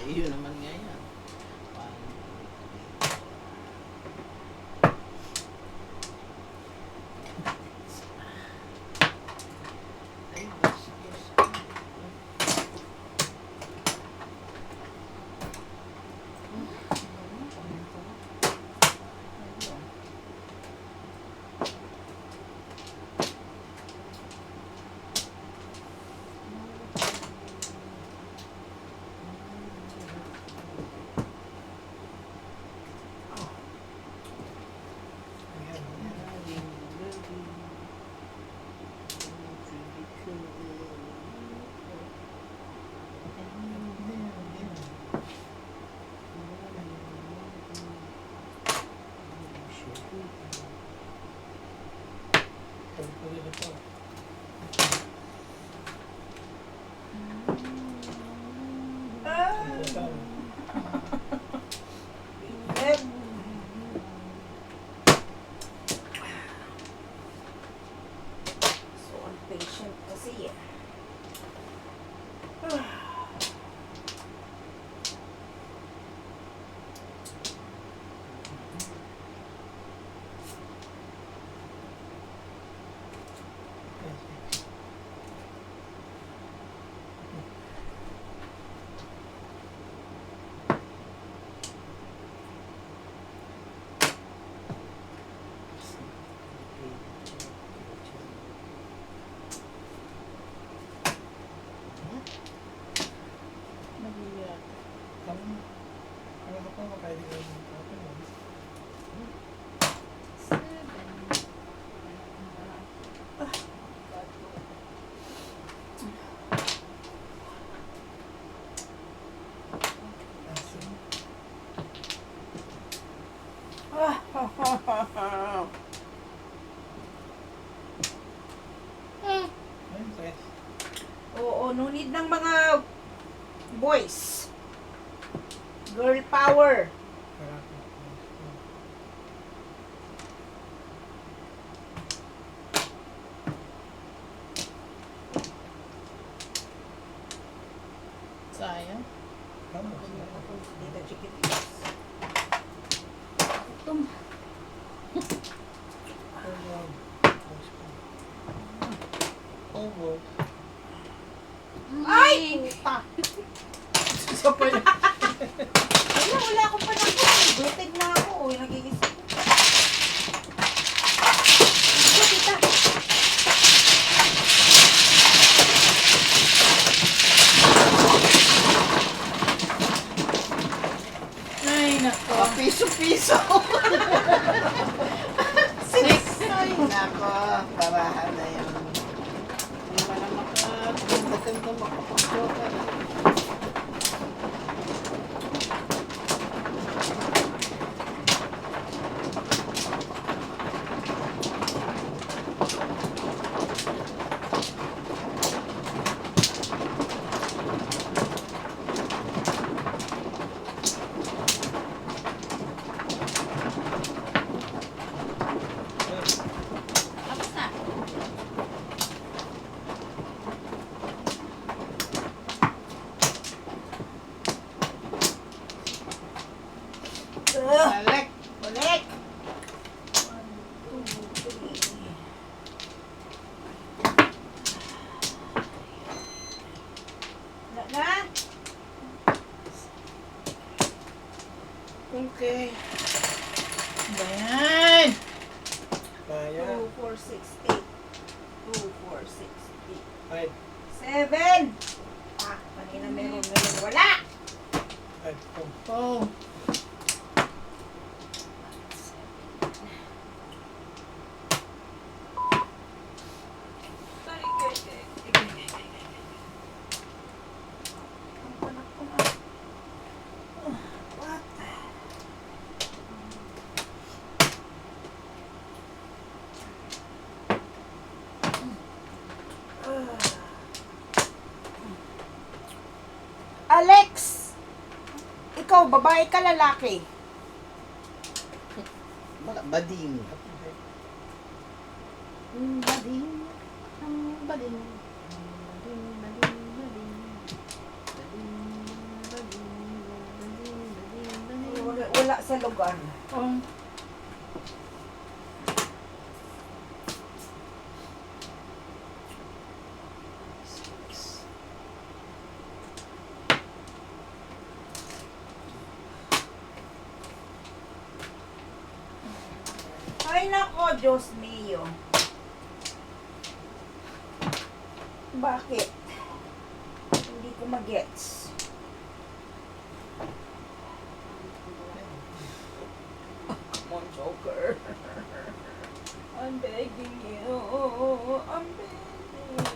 Yun naman nga yan. Oo, no need ng mga boys. Girl power. Sayang. Dito, chiquitis. Tum. Over. Ay! Puta! Isa pa yun. Wala akong panahon. Butig na ako. Nagigisip. Ito, tita. Ay, nako. Piso-piso. Six. Ay, nako. Parahan na yan. Hindi pa na maganda makapagjoka na. Balik. Balik. 1, 2, 3. Wala na. Okay. Bayan. 2, 4, 6, 8. 2, 4, 6, 5. 8. 7. Ah, kanina meron. Wala. 5. Oh. Alex! Ikaw, babae ka, lalaki? Bading. Bading. Bading. Bading. Bading. Bading. Bading. Bading. wala sa lugar. Oh. Ay nako, Diyos mio. Bakit? Hindi ko magets. Come on, Joker. I'm begging you. I'm begging you.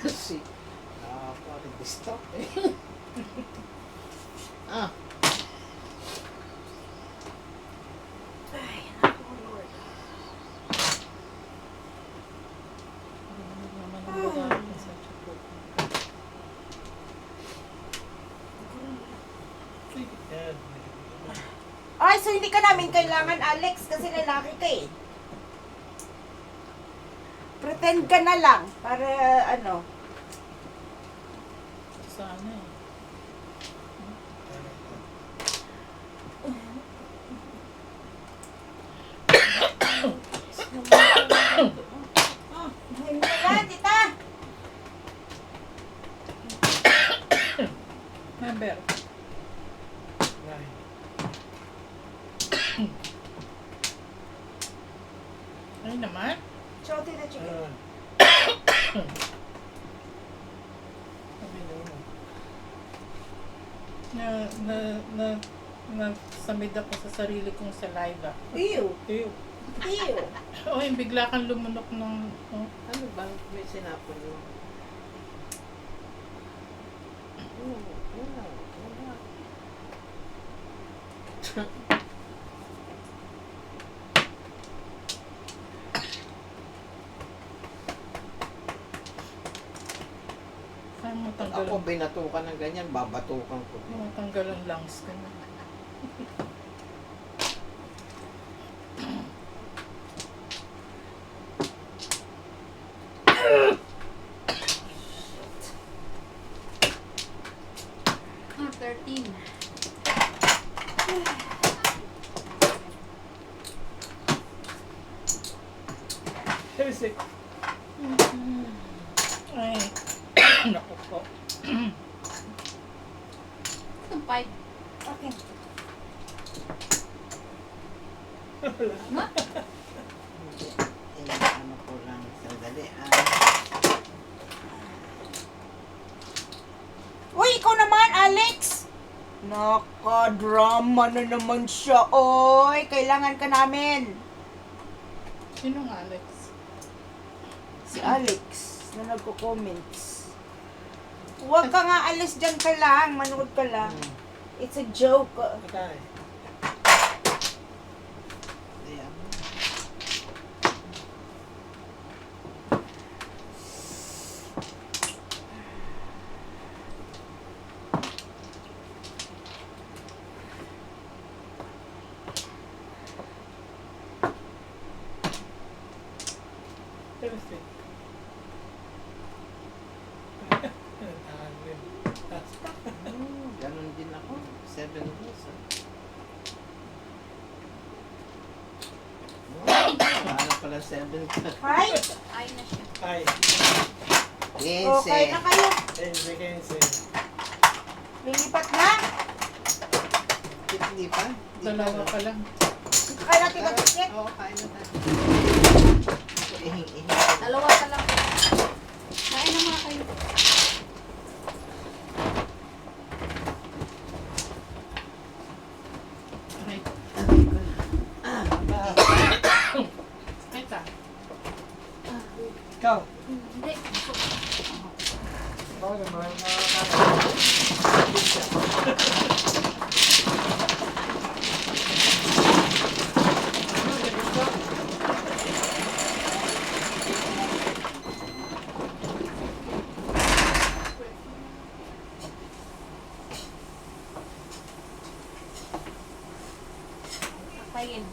Si, parang stop eh. Ah, Ay, nako, Lord. Yan. Ay, so hindi ka namin kailangan, Alex, kasi lalaki ka eh. Pretend ka na lang para ano. Sana eh. Hindi ka, tita. Member. Nine. Ay naman. Chow, tita, chicken. Ayan. Sabi naman. Nasamid ako sa sarili kong saliva. Ew. Ew. Ew. Oh, yung bigla kang lumunok ng... Oh. ano ba? May sinapon mo. Wala. Saan mo Ako binatukan ng ganyan, babatukan ko. tanggal ang lungs ko na. Ah, 13. Six. Ay. Naku po. Itong 5. Okay. Ma? Ano ko lang, sandali. Uy, ikaw naman, Alex! Naka-drama na naman siya, oy! Kailangan ka namin! Sinong Alex? Si Alex, na nagko-comments. Huwag ka nga, alis dyan ka lang. Manood ka lang. It's a joke. Okay. Ayan. Six. Ganon din ako. 7 days. Paano pala 7 ka? Hi! Ay na siya. Ay. Okay na kayo. Enriquense. Lilipat na. Hindi pa? Dalawa pa lang. Kaya natin mag-ticket. Oo, kain na tayo. Ihing-ihing. Dalawa pa lang. Kain na mga kayo. Ay. Ay ta. Ikaw. Hindi. Bawal naman. Kain.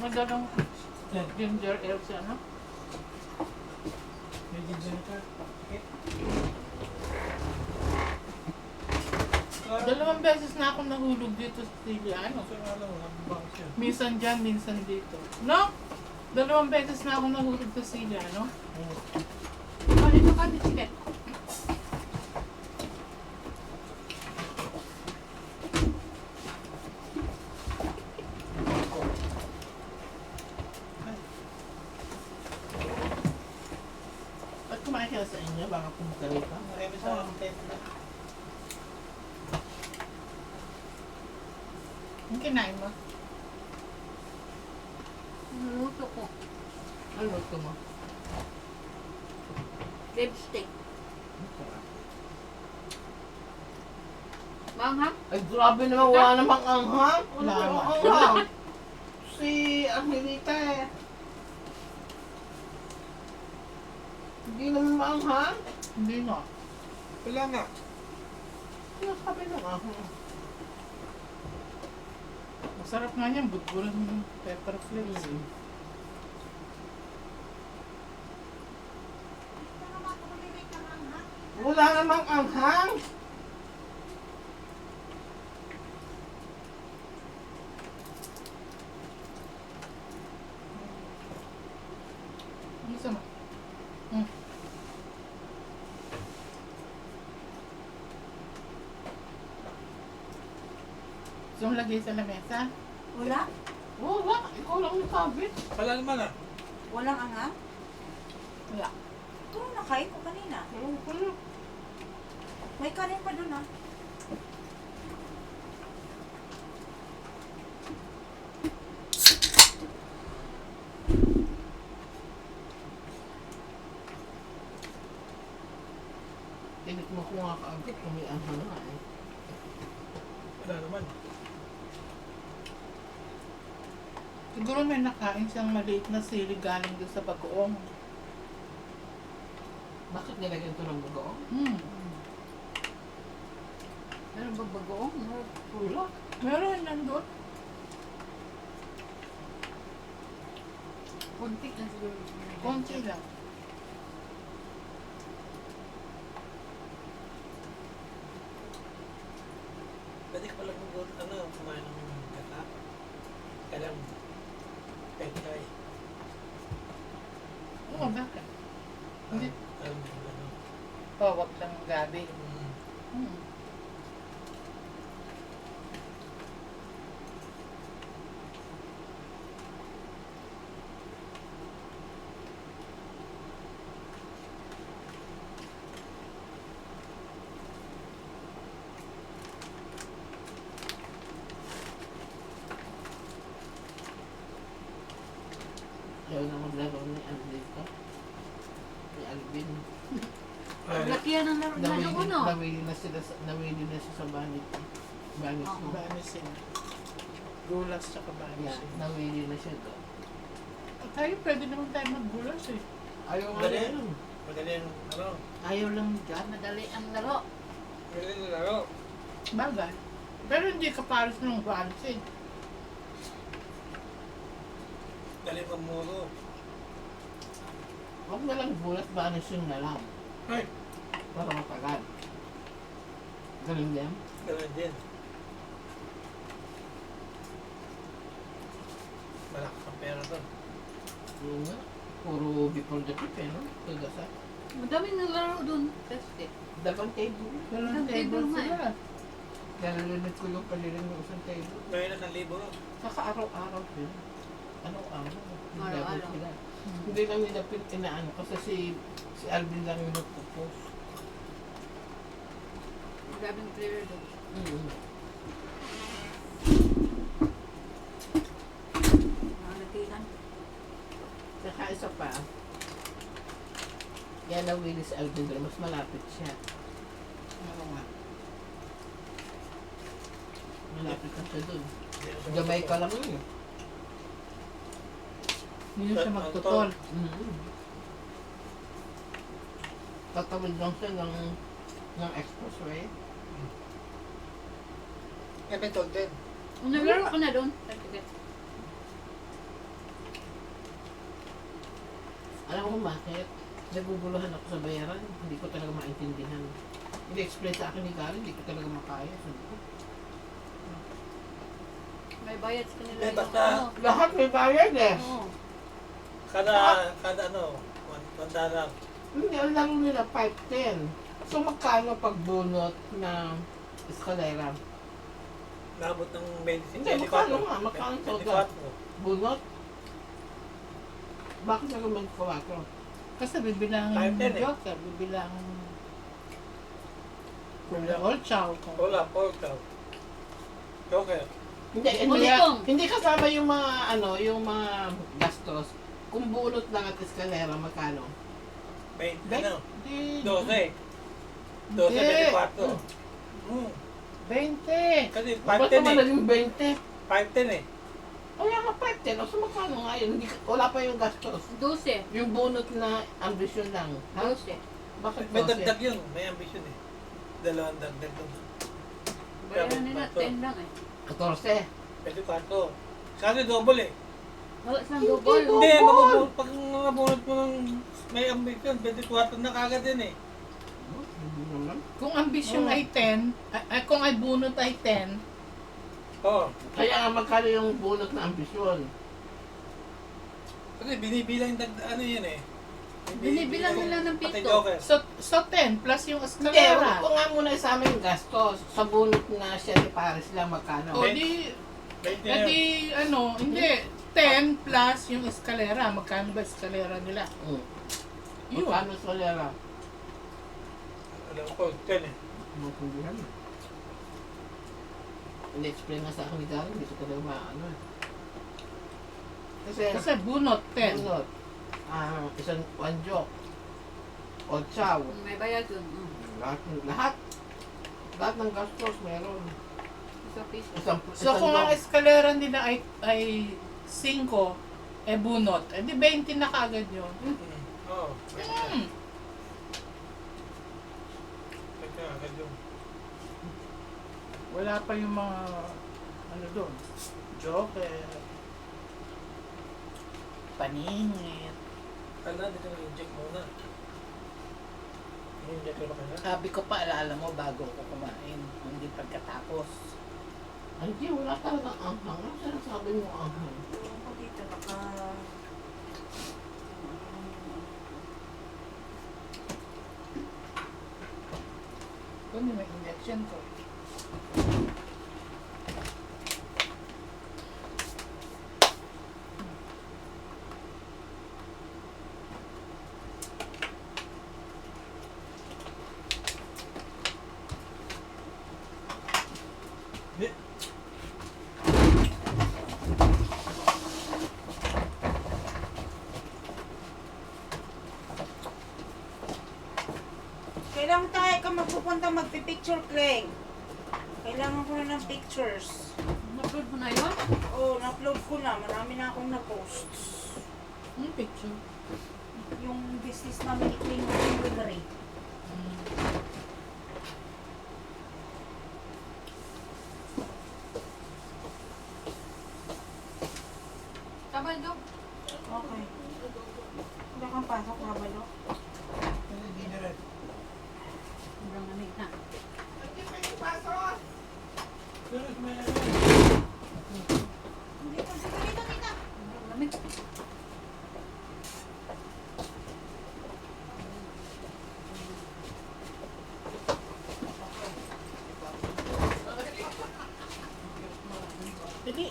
Madalang ginger ale siya, no? May ginger ka. Okay. Dalawang beses na ako nahulog dito sa Siliano. So, alam mo, nabang siya. Minsan dyan, minsan dito. No? Dalawang beses na ako nahulog sa Siliano. Oh, dito ka, bisiklet. Ba't kumain siya sa inyo? Baka pumunta rito. Marami sa tent na. Ang kinain mo? Luto ko. Ano luto mo? Lipstick. Manghang? Ay, grabe naman. Wala namang anghang. Wala Wala. namang anghang. Si Angelita eh. Hindi naman maanghang. Hindi na. Wala nga. Sinasabi ng anghang. Masarap nga niyan. Budburan ng pepper flakes. Wala namang anghang. Ano sama? Gusto mo lagay sa lamesa? Wala? Wala. Ikaw lang nagsabi. Wala naman ah. Walang anghang? Wala. Ito na nakain ko kanina. May kanin pa doon ah. Tinik mo ko nga kaagad kung may anghang nga eh. Wala naman. Siguro may nakain siyang maliit na sili galing doon sa bagoong. Bakit nilagyan ito ng bagoong? Meron ba bagoong? Wala. Meron nandun. Kunti lang siguro. Konti lang. Pwede ka palang kumain ng gata. Kailang pekay. Oo, bakit? Hindi. Ano. Pawag lang gabi. Mm. Hmm. Alvin. Ay, Laki yan ang laro na doon, no? Nawili na siya sa vanity. Vanity. Oo. Banisin. Gulas tsaka Yeah, banisin. nawili na siya doon. Tayo, pwede naman tayo maggulas eh. Ayaw nga Madali. yun. madali yung ano. Ayaw lang dyan. Madali ang laro. Madali yung laro. Bagay. Pero hindi ka pares ng banisin. Dali pang muro. Huwag na lang bulat, vanishing na lang. Ay, Para matagal. Galing yan. gano'n din. Malakas ang pera doon. Oo nga. Puro before the trip eh, no? Kagasa. Madaming nalaro doon. Kasi, Dalawang table. Walang Isang table table nga sila. Nalalimit ko yung palirin ng isang table. May na 1,000. Saka araw-araw din. Araw-araw. Araw-araw. Sila. Hindi lang nila inaano kasi si Alvin lang yung nagpo-post. madaming player doon. Mga lakihan. Saka isa pa, yan na Willis Alvin doon, mas malapit siya. Oo nga. Malapit na siya doon. Jamaica lang yun. Hindi na siya magtutol. Tatawid lang siya ng expressway. Eh, may tol din. Kung naglaro ko na doon. Sige. Alam mo bakit? Naguguluhan ako sa bayaran. Hindi ko talaga maintindihan. Ini-explain sa akin ni Gary, hindi ko talaga makaya. Sabi ko, May bayad sa kanila Eh, yung basta- ano. lahat may bayad eh. Oo. Kada ano, $1. Hindi, ang laro nila 5-10. So magkano pag bunot na eskalera? Nabot ng 20. Hindi, magkano nga? Magkano total? 24. Bunot? Bakit nag-comment ko ako? Kasi bibilang Kahit yan eh. joker, bibilang Bibilang- all chow. Wala, portal. Joker. Hindi, Mulitong. hindi kasama yung mga yung mga gastos. Kung bunot lang at eskalera, magkano? 20, Dahil- ano? Di, 12. 12, Hindi. 24. 20. Kasi Ba't 5-10 naman eh. naging 20? 5-10 eh. Kaya nga 5-10. O so magkano nga yun? Hindi, wala pa yung gastos. 12. Yung bunot na ambisyon lang. Ha? 12. Bakit May 12? dagdag yun. May ambisyon eh. Dalawang dagdag doon. Bayaran nila 10 lang eh. 14. 24. Kasi double eh. Wala silang double. Hindi, mabubunot. Pag nabunot mo ng may ambisyon, 24 na kagad din eh. Hindi naman. Kung ambisyon ay 10, kung ay bunot ay 10, Oo. Kaya nga magkano yung bunot na ambisyon? Kasi binibilang yung ano yun eh. Binibilang nila ng Pati pito. joker. so 10 plus yung Hindi, eskalera. kung nga muna isama yung gastos. Sa bunot na siya ni Paris lang magkano? O di, 20 na yun. edi ano, hindi, 10 plus yung eskalera. Magkano ba eskalera nila? Yun. Magkano sa lera? Alam ko, 10 eh. Mapundihan. Ini-explain nga sa akin ni Gary, hindi ko talaga maano eh. Kasi, Kasi bunot 10. bunot, isang one joke, o chow, May bayad yun. lahat ng gastos meron. Isang piso. So kung ang eskalera nila ay 5, eh bunot, eh di 20 na kagad yun. Oo. Hmm. Teka, agad yun. Wala pa yung mga ano doon. Joker. Paningit. Kala, dito na-inject muna. I-inject ko ba kaya? Sabi ko pa, alala mo bago ko kumain. Hindi pagkatapos. Hindi, wala talagang anghang. Ano sinasabi mo anghang? Ako dito baka... Kung may injection ko. Kailangan tayo ka magpupunta magpipicture, Craig. Kailangan ko na ng pictures. Na-upload mo na yun? Oo, na-upload ko na. Marami na akong na-post. Yung picture. Yung business namin ni Clean Jewelry. Sabado. Okay. Wala kang pasok, Rabalo. Hindi na rin. Sobrang lamig na. Pero may Dito, dito, dito. Sobrang lamig. Dali.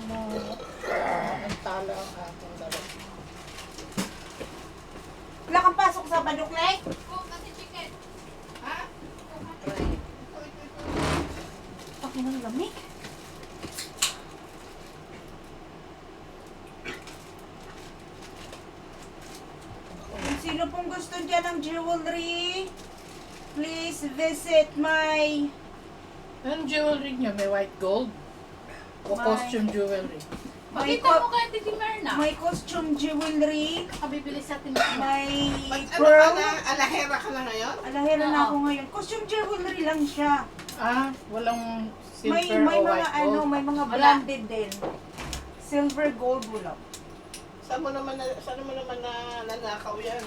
Ang tala ang ating dalawa. Wala kang pasok sa Badok, Craig? Okay, nang lamig. Kung sino pong gusto dyan ng jewelry, please visit my Anong jewelry niya? May white gold? O May- costume jewelry? Makita mo kay Titi Merna. my costume jewelry, Nakabibili sa Titi Merna. may Ano ka pearl. na? Alahera ka na ngayon? Alahera na Oo. ako ngayon. Costume jewelry lang siya. Ah, walang silver May o mga white ano, gold? may mga Wala. blended din. Silver gold wala. Saan mo naman na nanakaw yan?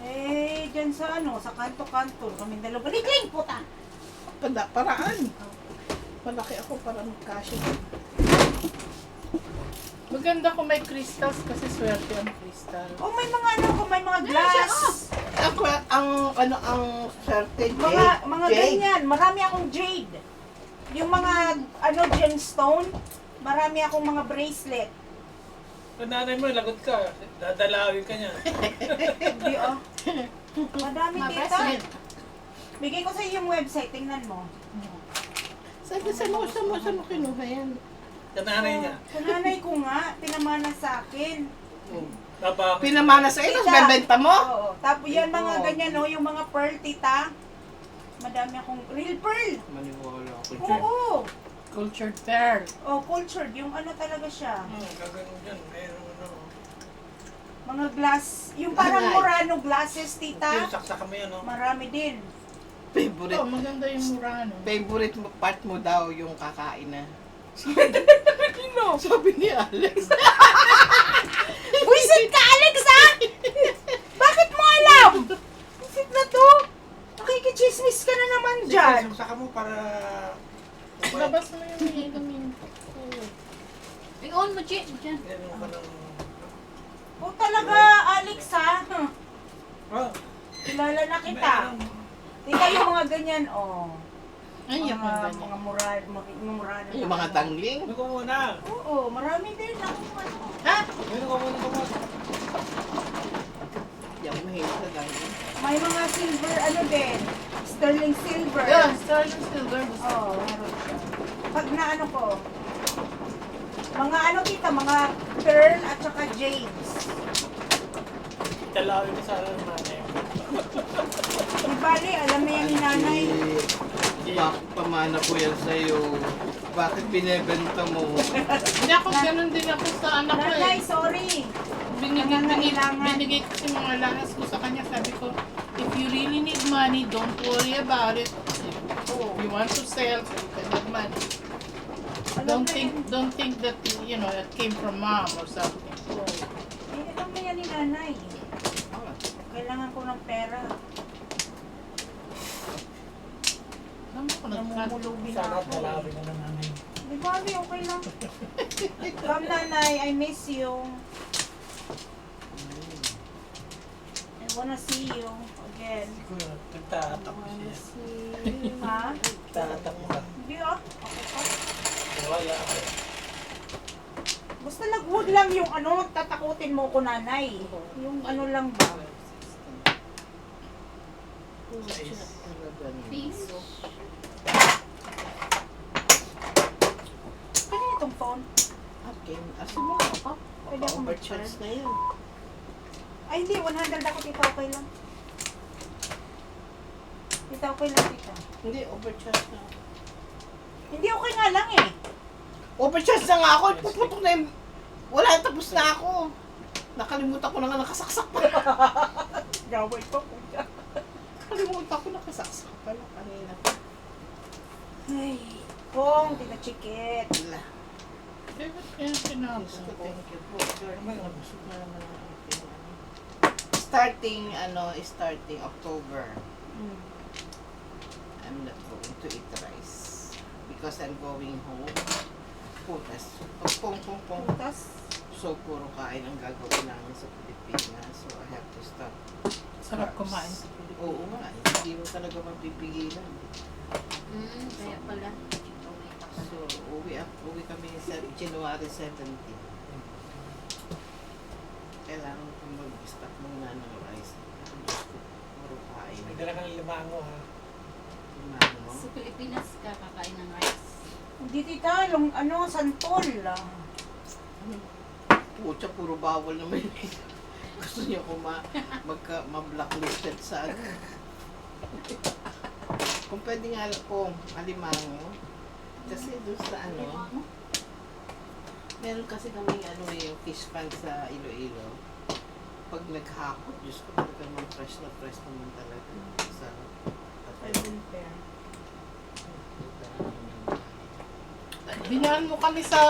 Eh, dyan sa ano, sa kanto-kanto. Kami dalawa. Ligling, puta! Paraan. Malaki ako para magkasya. Maganda kung may crystals kasi swerte ang crystal. Oh, may mga ano ko, may mga glass. Ang swerte, Mga Jade. ganyan. Marami akong jade. Yung mga, ano, gemstone. Marami akong mga bracelet. Kung nanay mo, lagot ka. Dadalawin ka niya. Hindi, oh. Madami Mga dito. bracelet. Bigay ko sa iyo yung website. Tingnan mo. Saan mo kinuha yan? Sa nanay niya. Sa nanay ko nga, pinamana sa akin. Tapos, Pinamana sa iyo, Tita. bebenta mo? Oo. Tapos yan mga Oo. ganyan, no? Yung mga pearl, tita. Madami akong real pearl. Maniwala ako Oo. Cultured pearl. Oh, cultured. Yung ano talaga siya. gagawin dyan. Mayroon ano. Mga glass. Yung parang Nanay. Murano glasses, Yung tita. saksak kami yan, no? Marami din. Favorite, Oh, maganda yung Murano. favorite part mo daw yung kakain na. Sabi ni Alex. Buisit ka, Alex, ha? Bakit mo alam? Buisit na to. Nakikichismis ka na naman dyan. Saksak mo para... Labas mo yung inumin. I-on mo, Chi. Diyan. Meron ka ng... O talaga, Alex, ha? Oh, Kilala na kita. Tika yung mga ganyan, oh. Ay, yung Mga murano. Yung mga tangling. Meron ko muna. Oo, marami din. Ako, ano. Ha? Meron ko muna. Yung mahilig sa tangling. May mga silver, ano din. Sterling silver. Yeah, sterling silver. Oo, meron siya. Pag na ano ko, mga ano kita, mga pearl at saka jades. Dalawin mo sa nanay. Di bali, alam na yan ni nanay. Bakit pamana ko yan sa'yo? Bakit binebenta mo? Hindi ako, ganun din ako sa anak ko Nanay, eh. sorry. Binigay kasi mga lahas ko sa kanya. Sabi ko, if you really need money, don't worry about it. If you want to sell, so you can have money. Alam na yan. Don't think that, you know, it came from mom or something. Eh, alam na yan ni nanay. Kailangan ko ng pera. Alam mo, nagkat. Namumulubi na Sana ako. dalawin na ng nanay. Di bali, okay lang. Come nanay, I miss you. I wanna see you again. Siguro, nagtatak ko siya. Ha? Nagtatak mo ka. Hindi ah. Okay pa. Wala ako. Basta huwag lang yung ano, tatakutin mo ko nanay. Yung ano lang ba? Peace. Kaya itong phone. Okay, asin mo ako. Pwede ako mag-charge. Overcharge na yan. Ay, hindi. 100 ako, tita. Okay lang. Tita, okay lang, tita. Hindi, overcharge na. Hindi, okay nga lang eh. Overcharge na nga ako. Puputok na yung... Wala, tapos na ako. Nakalimutan ko na nga nakasaksak pa. Gaway pa po siya. Nakalimutan ko nakasaksak pa na kanina. Ay, Pong, tita Chikit. Wala. Eh, ba't kaya sinabi Diyos ko, ko? thank you po. Lord, busog na naman ang aking Starting October. Mm. I'm not going to eat rice. Because I'm going home. Putas. Pong. Tapos, So, puro kain ang gagawin namin sa Pilipinas. So, I have to stop. Sarap kumain sa Pilipinas. Oo nga. Hindi mo talaga mapipigilan. Kaya pala. So, uwi kami sa January 17. Kailangan kong mag-stop muna ng rice. Puro kain. May dala ka ng limango ha. Mango. Sa Pilipinas ka kakain ng rice. hindi tita, santol. Pucha, puro bawal naman yun. Gusto niyo ko ma-blacklisted sa ano. Kung pwede nga po, alimango. Kasi doon sa meron kasi kami yung fish pan sa Iloilo. Pag naghakot, Diyos ko, talaga naman fresh naman talaga. Sa Binaan mo kami sa...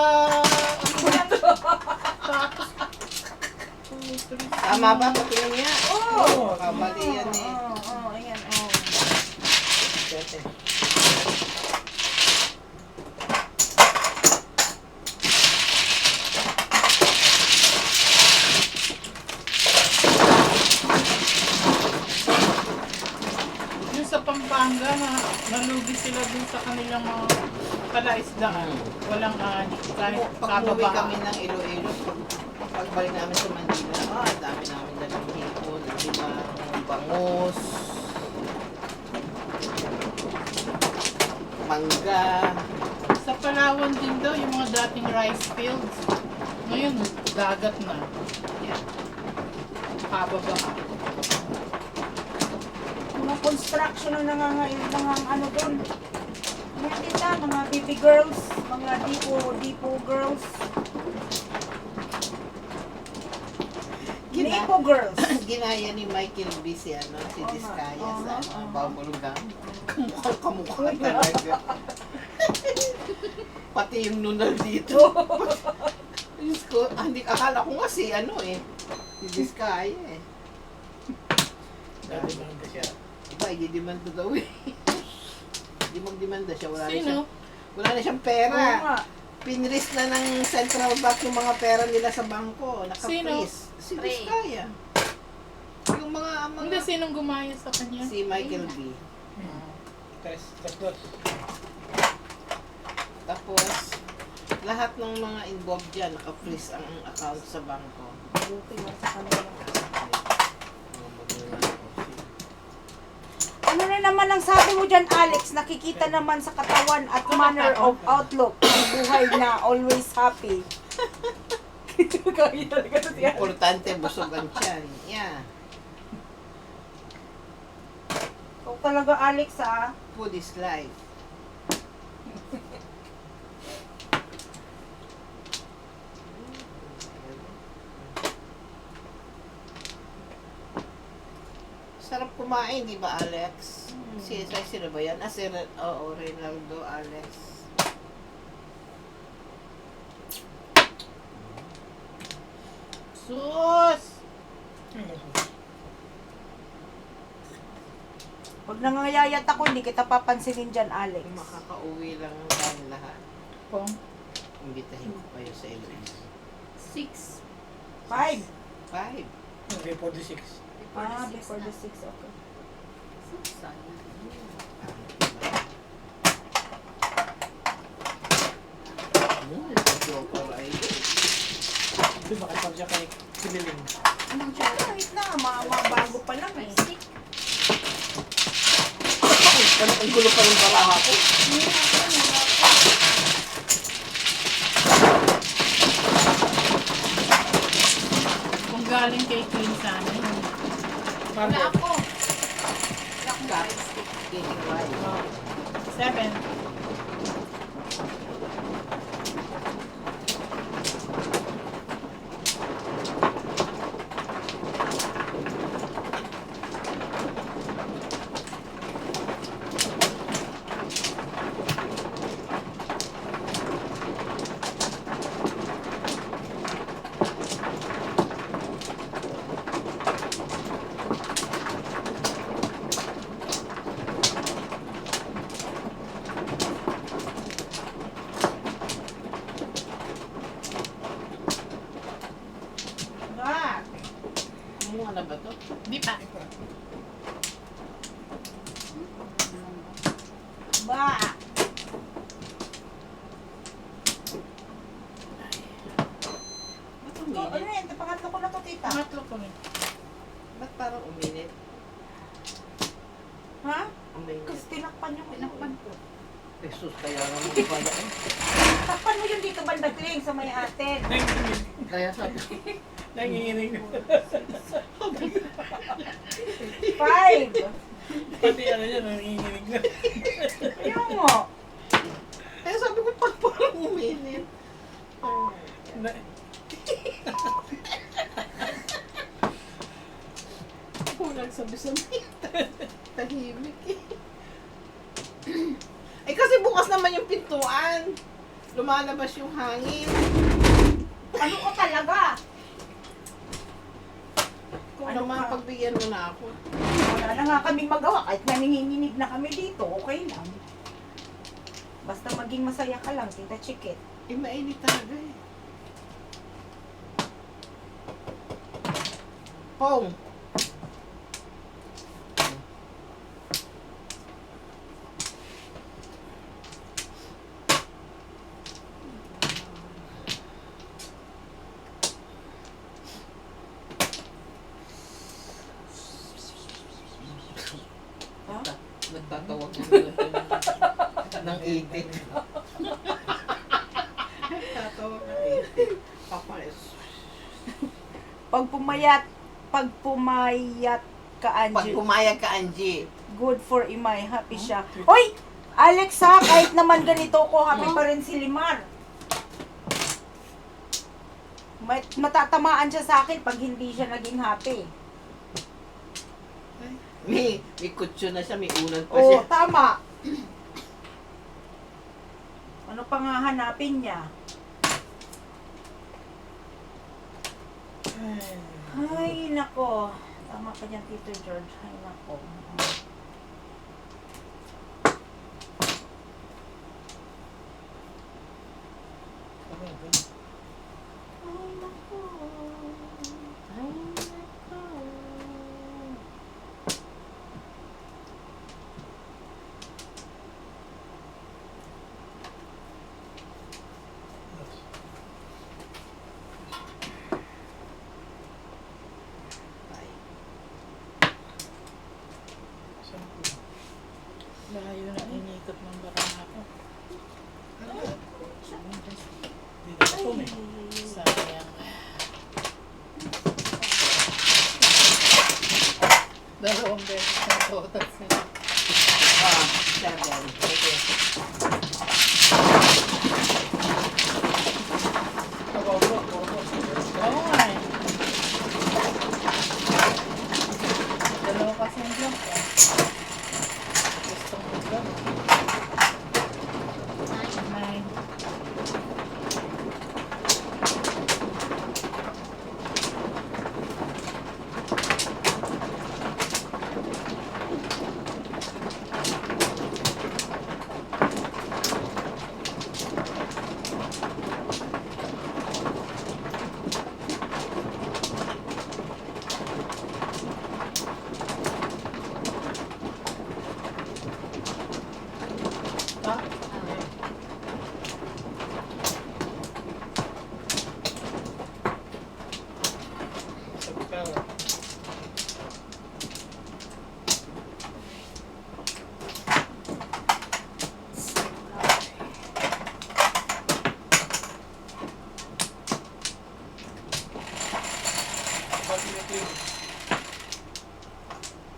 Tama ba? Patingin niya. Oo. Kamali yan eh. Oo, ayan, oo. Dati. Yung sa Pampanga, nalugi sila dun sa kanilang mga palaisdaan. Walang ani. Kahit Pag umuwi kababa. kami ng Iloilo, pagbalik namin sa Manila, dami namin dalang hipon, limang, bangus, mangga. Sa Palawan din daw, yung mga dating rice fields. Ngayon, dagat na. Yan. Kababa. Mga construction na ano doon. Mga tita, mga baby girls, mga dipo girls. Dipo girls. Ginaya ni Michael B. si Diskaya sa Bamulugang. Kamukha talaga. Pati yung nunal dito. Diyos ko, akala ko nga si Diskaya eh. Dati maganda siya. Iba, i-demanda daw eh. Hindi mag-demanda siya. Sino? Wala na siyang Oo pera. nga. Pinris na ng Central Bank yung mga pera nila sa bangko. Naka-freeze. Si Pre. Diskaya. Yung mga Hindi, sinong gumaya sa kanya? si Michael B. Tapos, Tapos, lahat ng mga involved dyan, naka-freeze ang account sa bangko. Buti na sa kanila. Ano na naman ang sabi mo dyan, Alex? Nakikita naman sa katawan at manner of outlook ang buhay na always happy. Kaya talaga to siya. Importante, busog ang tiyan. Yeah. Ikaw talaga, Alex, ah. Food is life. Sarap kumain, di ba, Alex? Sino ba yan? Reynaldo, Alex. Sus! Pag nangayayat ako, hindi kita papansinin dyan, Alex. Makakauwi lang tayo lahat. Pong. Imbitahin ko kayo sa Eloise. 6. 5. 5. before the 6. Before the 6, okay. Sayang. Ito makipag siya kay Kiniling. Anong siya? Kahit na, bago pa lang eh. Stick. Ang gulo pa ng baraha ko. Kung gaano galing kay Queen sana yun. Wala ako. Wala akong Cut. rice stick. Cake rice. 7. Ba? Kumuha na ba to? Di pa. Ba? Ba't Ano uminit? yan? Pangatlo ko na to, tita. Pangatlo ko rin. Ba't parang uminit? Ha? Uminit. Kasi tinakpan yung Tinakpan ko. Jesus, kaya naman pala. Takpan mo yung dito banda Tling, sa may atin. Nanginginig. Kaya sabi ko, Nanginginig. 5. Pati ano yun, nanginginig na. Ayun mo. kaya sabi ko, ba't parang uminit? Na- Ako nagsabi-sabi. Tahimik eh. Eh kasi bukas naman yung pintuan. Lumalabas yung hangin. Ano ko talaga? Kung Ano ano man, ka? pagbigyan mo na ako. Wala na nga kaming magawa. Kahit naninginig na kami dito, okay lang. Basta maging masaya ka lang, tita Chikit. Eh, mainit talaga eh. Pong! Ha? Nagtatawag na nila ng 80. Nagtatawag ng 80. Papares. Pag pumayat ka, Pag Angie, pumayag ka, Angie. good for Imay, happy siya. Hoy! Alex ha, kahit naman ganito ko, happy pa rin si Limar. Matatamaan siya sa akin pag hindi siya naging happy. May kutso na siya, may unan pa Oo, siya. tama. Ano pa nga hanapin niya? Ay, nako. Tama ka dyan, Tito George. Ay, nako. Ay, nako. Ay, nako. Layo na inikot ng barang ako. Dito sa tumi. Sayang. Dalawang beses na total sila. 7. Okay. Oo nga eh. Dalawa kasi ang block eh. Gustong gusto. 9.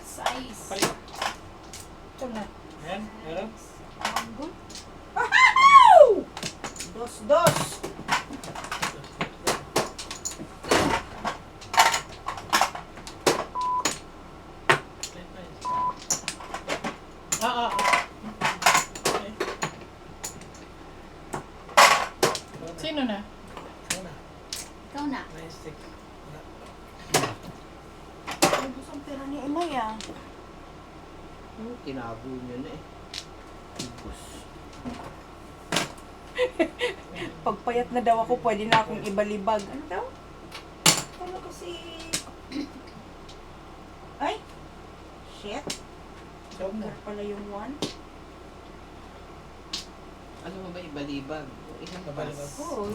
Size. Palit. Ito na. Ayan, meron. Mango. Woohoo! Dos. Ah. Okay. Sino na? Ano na? Ikaw na. Nice stick. Wala. Ay, gusto ang pera ni Emay ah. Tinago niyo na eh. Ubus. Pagpayat na daw ako, pwede na akong ibalibag. Ano daw? Ano kasi... Ay! Shit. Huwag na. Sugar pala yung one. Ano mo ba ibalibag? Isang Ibalibag. pas. Oo.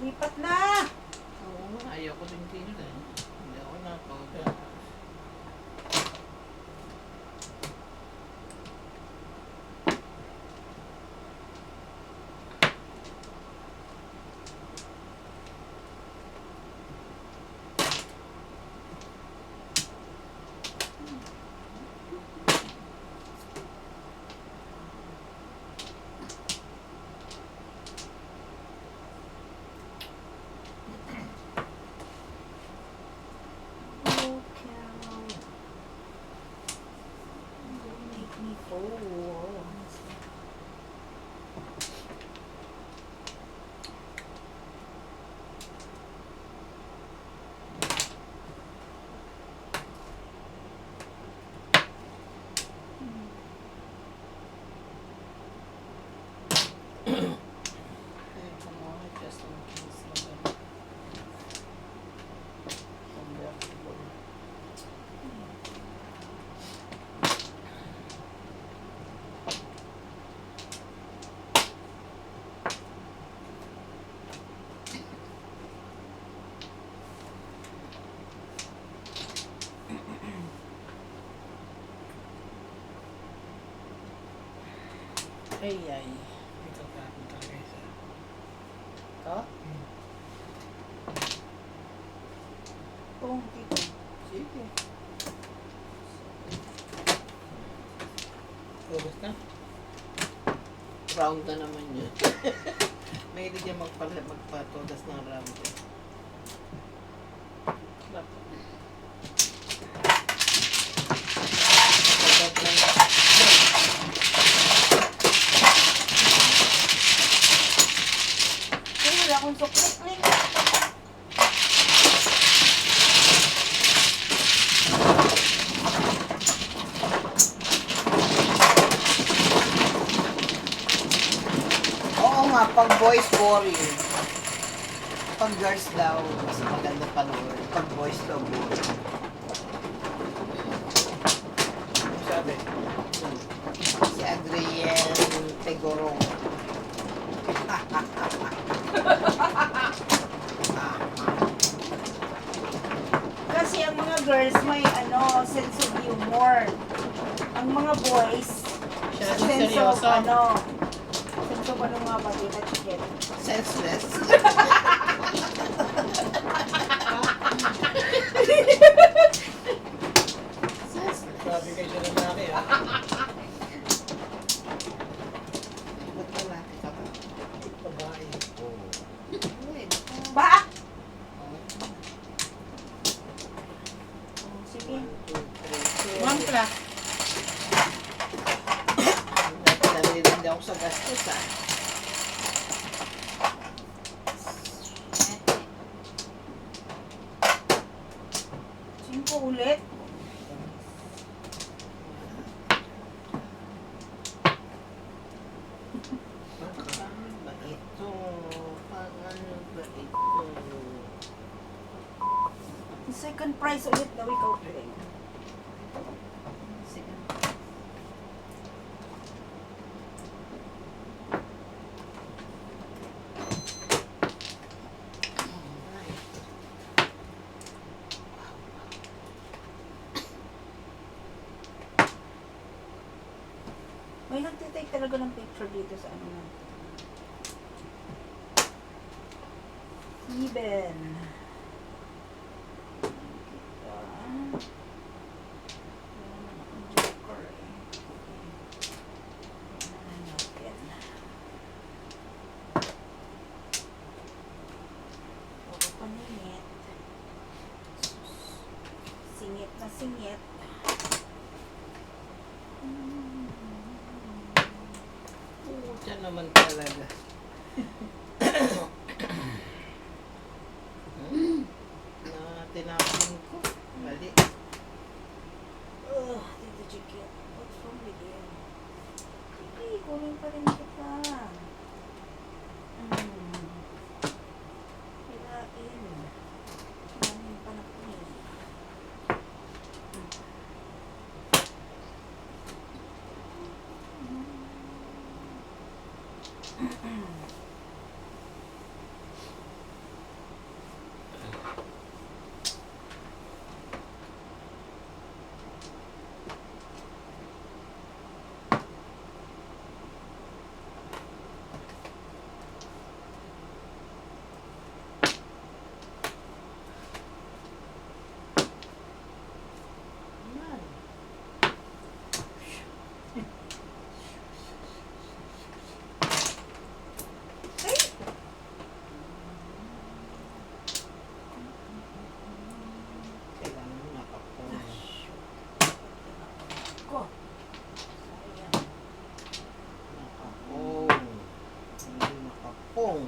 Lipat na! Oo, ayaw ko din tingnan. Hindi ako nakauga. Oh, Carol. Don't make me fall. Okay, come on, just in case naman. Convertible. Ay, ay. Ito tapon talaga isa. Ito? Oh, dito. Sige. Ubus na. Round na naman yun. Mahilig niya magpatodas ng round. Dapat. Dapat lang. Ay, wala akong suklit. Ay, Oo nga, pag boys boring. Pag girls daw, mas maganda panoorin. Pag boys daw boring. Sabi. Si Adriel Tegorong. kasi ang mga girls may sense of humor. Ang mga boys, Masyadong sense of seryoso. sense of ano nga ba, tita chicken? Senseless. Sabi kayo siya ng laki ah. Ba't lalaki ka ba? Babae. Oo. Ba? Sige. 1, 2, 3, 4. One clock. Nalilindi ako sa gastos ah. Cinco ulit. Paano ba ito? Paano ba ito? Second prize ulit daw ikaw. Sige. Alright. take talaga ng picture dito sa ano na. Even. Joker. Puro paningit. Singit na singit. Diyan naman talaga. Na tinapin ko. Mali. Tito Chicky, what's wrong with you? Chicky, kunin pa rin kita. Hilain. Maraming panapin. Yan. Kailangan nakapos. Ko. Sayang. Nakapong. Hindi nakapong.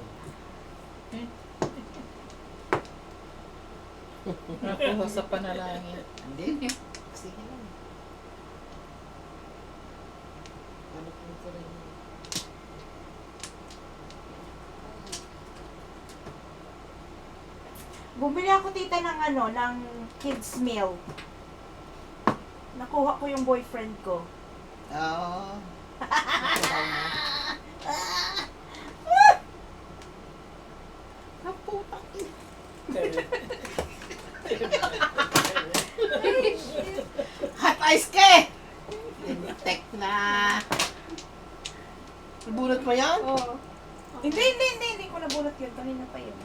Nakuha sa panalangin. Hindi. Sige lang. Ano kung ko rin yun? Bumili ako tita ng ano, ng kids meal. Nakuha ko yung boyfriend ko. Oo. Nakuha mo. Naputak yun. Hot ice ka eh! Lintek na. Nabunot mo yan? Oo. Hindi ko nabunot yun. Kanina pa yun.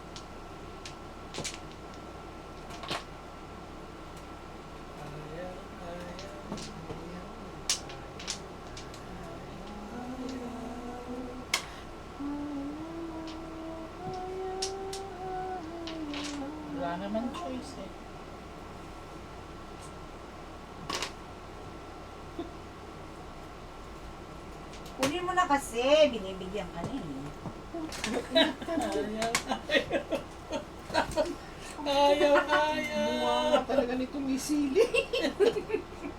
Wala naman choice eh. Kunin mo na kasi. Binibigyan ka na eh. Ayaw. Bunga talaga ni kumisili.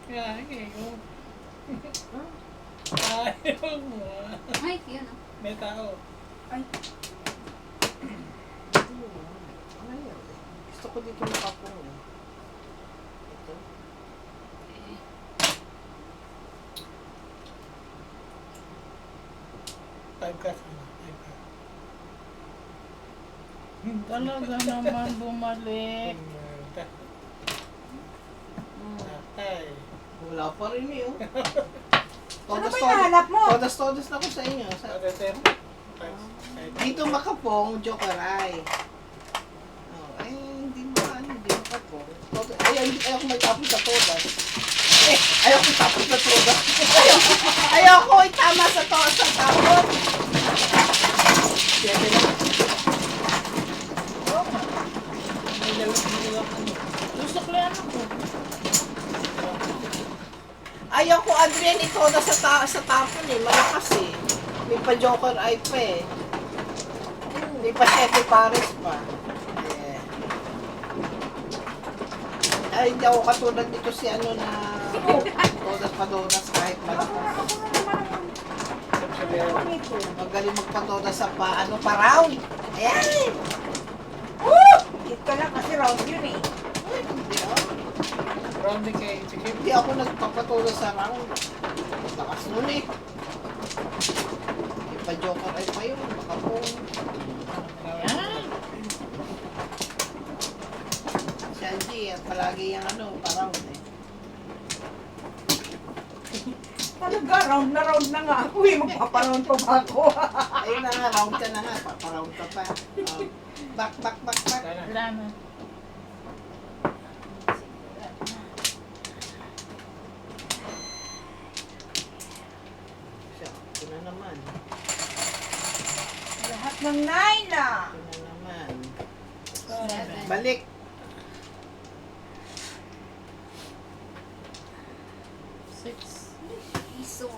Ayaw mo. Ay, yun oh. May tao. Ay, Ayaw. Gusto ko dito nakapong. Ito. Five ka sana. Five ka. Talaga naman bumalik. Natay. Wala pa rin eh. Oh. ano ba hinahanap mo? Todas na ko sa inyo. Other ten. Five. Dito makapong, jokeray. Oh, ay, hindi makapong. Ayaw ko may tapos sa todas. Ayaw ko tapos sa todas. Ayaw ko itama sa todas sa tapos. Siyempre na. May dalang ano. Susuklian ako. Ayaw ko, Adrian, itodas sa tapon eh. Malakas eh. May pa-joker ay pa eh. May pa-7 pares pa. Eh. Ay, hindi ako katulad dito si ano na todas pa todas kahit malakas. Ano ito? Magaling magpatodas sa ano pa round. Ayan! Hit ka lang kasi round yun eh. Ay, hindi ah. Rounding kay Chikim. Hindi ako nagpapatodas sa round. Lakas nun eh. May pa-joker ay pa yun. Baka po. Yan. Si Angie, palagi yung ano, pa round eh. Talaga, round na nga ako eh. Magpaparound pa ba ako? Ayun na nga, round ka na nga. Paparound ka pa. Oh. Back. Sana. Wala na. Siya, ito na naman. Lahat ng 9 na. Ito na naman. Seven. Balik. Six. Iso.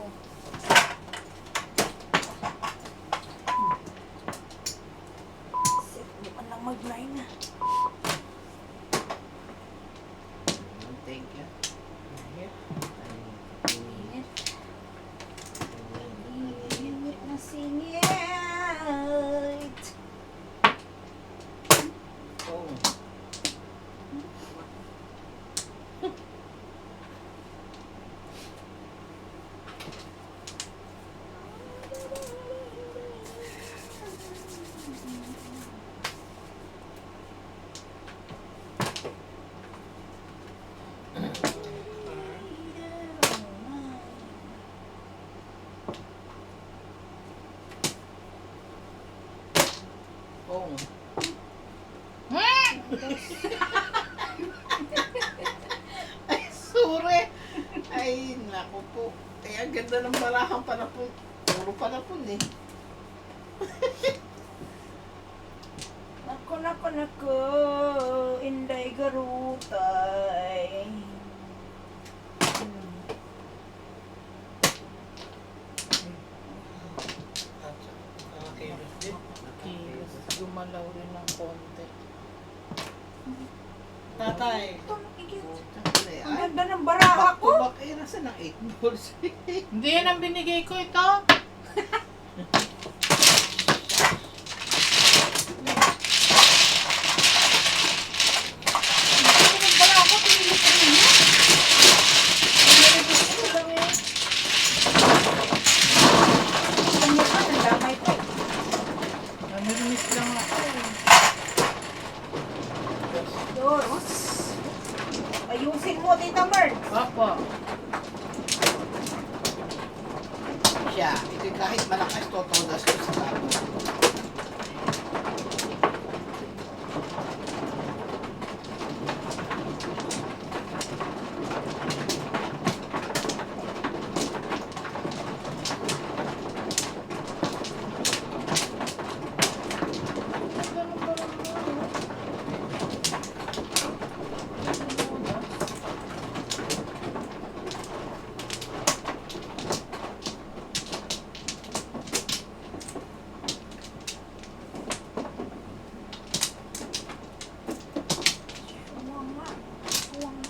Hindi pa lang mag-9 na. Thank you. Init. Init na singit. Oh. Oh. Ay, sorry. Ay, naku po. Ay, ang ganda ng barahan pala po. Puro pala po eh. Nako, inday garutay. At nakakilos din. Kilos. Gumalaw rin ng konti. Tatay. Ito, nakikita. Ay, Ang ganda ng baraha back to ko. back. Eh, nasa ng 8 balls. Hindi yan ang binigay ko ito. Ang baraha ko, pinili ko ninyo. Ito lang eh. Ang mukha, nandamay pa. Namimiss lang ako. Doros. Ayusin mo, Tita Mern. Opo. Siya, ito kahit malakas totodas ko sa bago.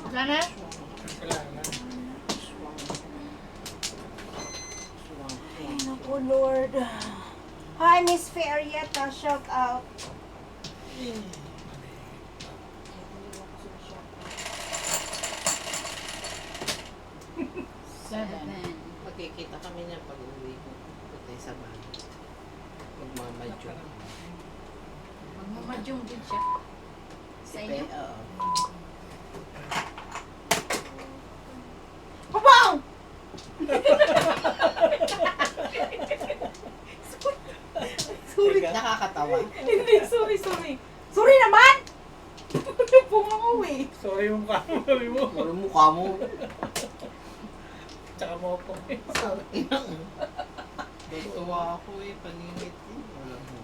Wala na? Kailangan. Ay, naku, Lord. Hi, Miss Ferieta. Shout out. Seven. Seven. Magkikita kami niya pag uwi ko. Putay sa bahay. Magmamadyo. Magmamadyong din siya. Sa inyo? Oo. Papaw! Sorry. Nakakatawa. Hindi, sorry. Sorry naman! Pumaw eh. Sorry yung kamay mo. Ano mukha mo? Tsaka mo po. Natuwa ako eh. Paningit eh. Wala mo.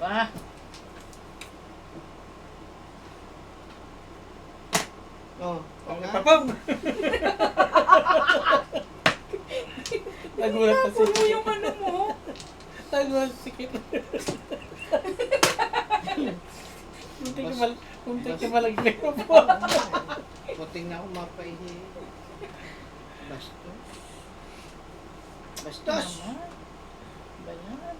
Ba? Oh, Okay, nga. papam! Nagulat pa si Tapos mo yung ano mo. Nagulat si Kit. Muntik ka malaglag mo po. Puting na ako mapaihi. Bastos. Bastos. Bastos! Ba yan?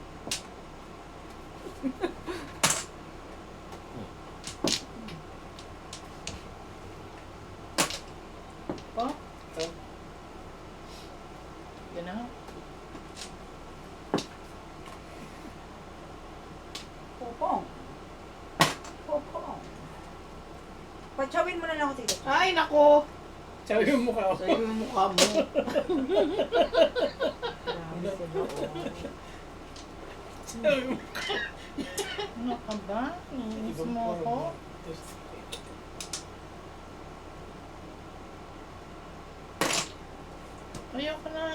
Oh? Yan na. Popong. Patsawin mo na lang ako, Tita. Ay, nako! Sabi yung mukha ko. Sa yung mukha mo. Grabe sila, oh. Sabi yung Ano ka ba? Inis mo ako? Ayoko na.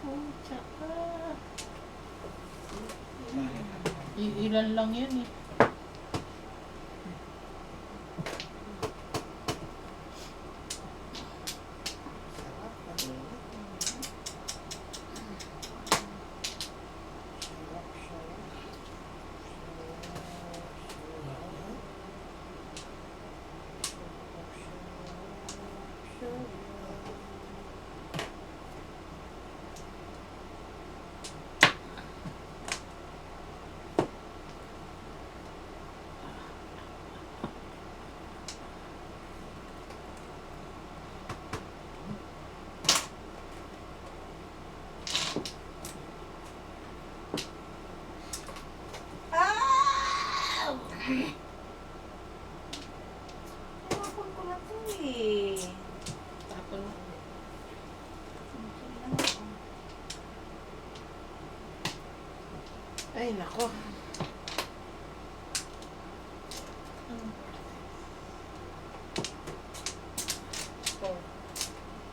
Pucha ka. Ilan lang yan eh. Ah! Hawakon ko na to eh. Tapon mo. Ay, nako.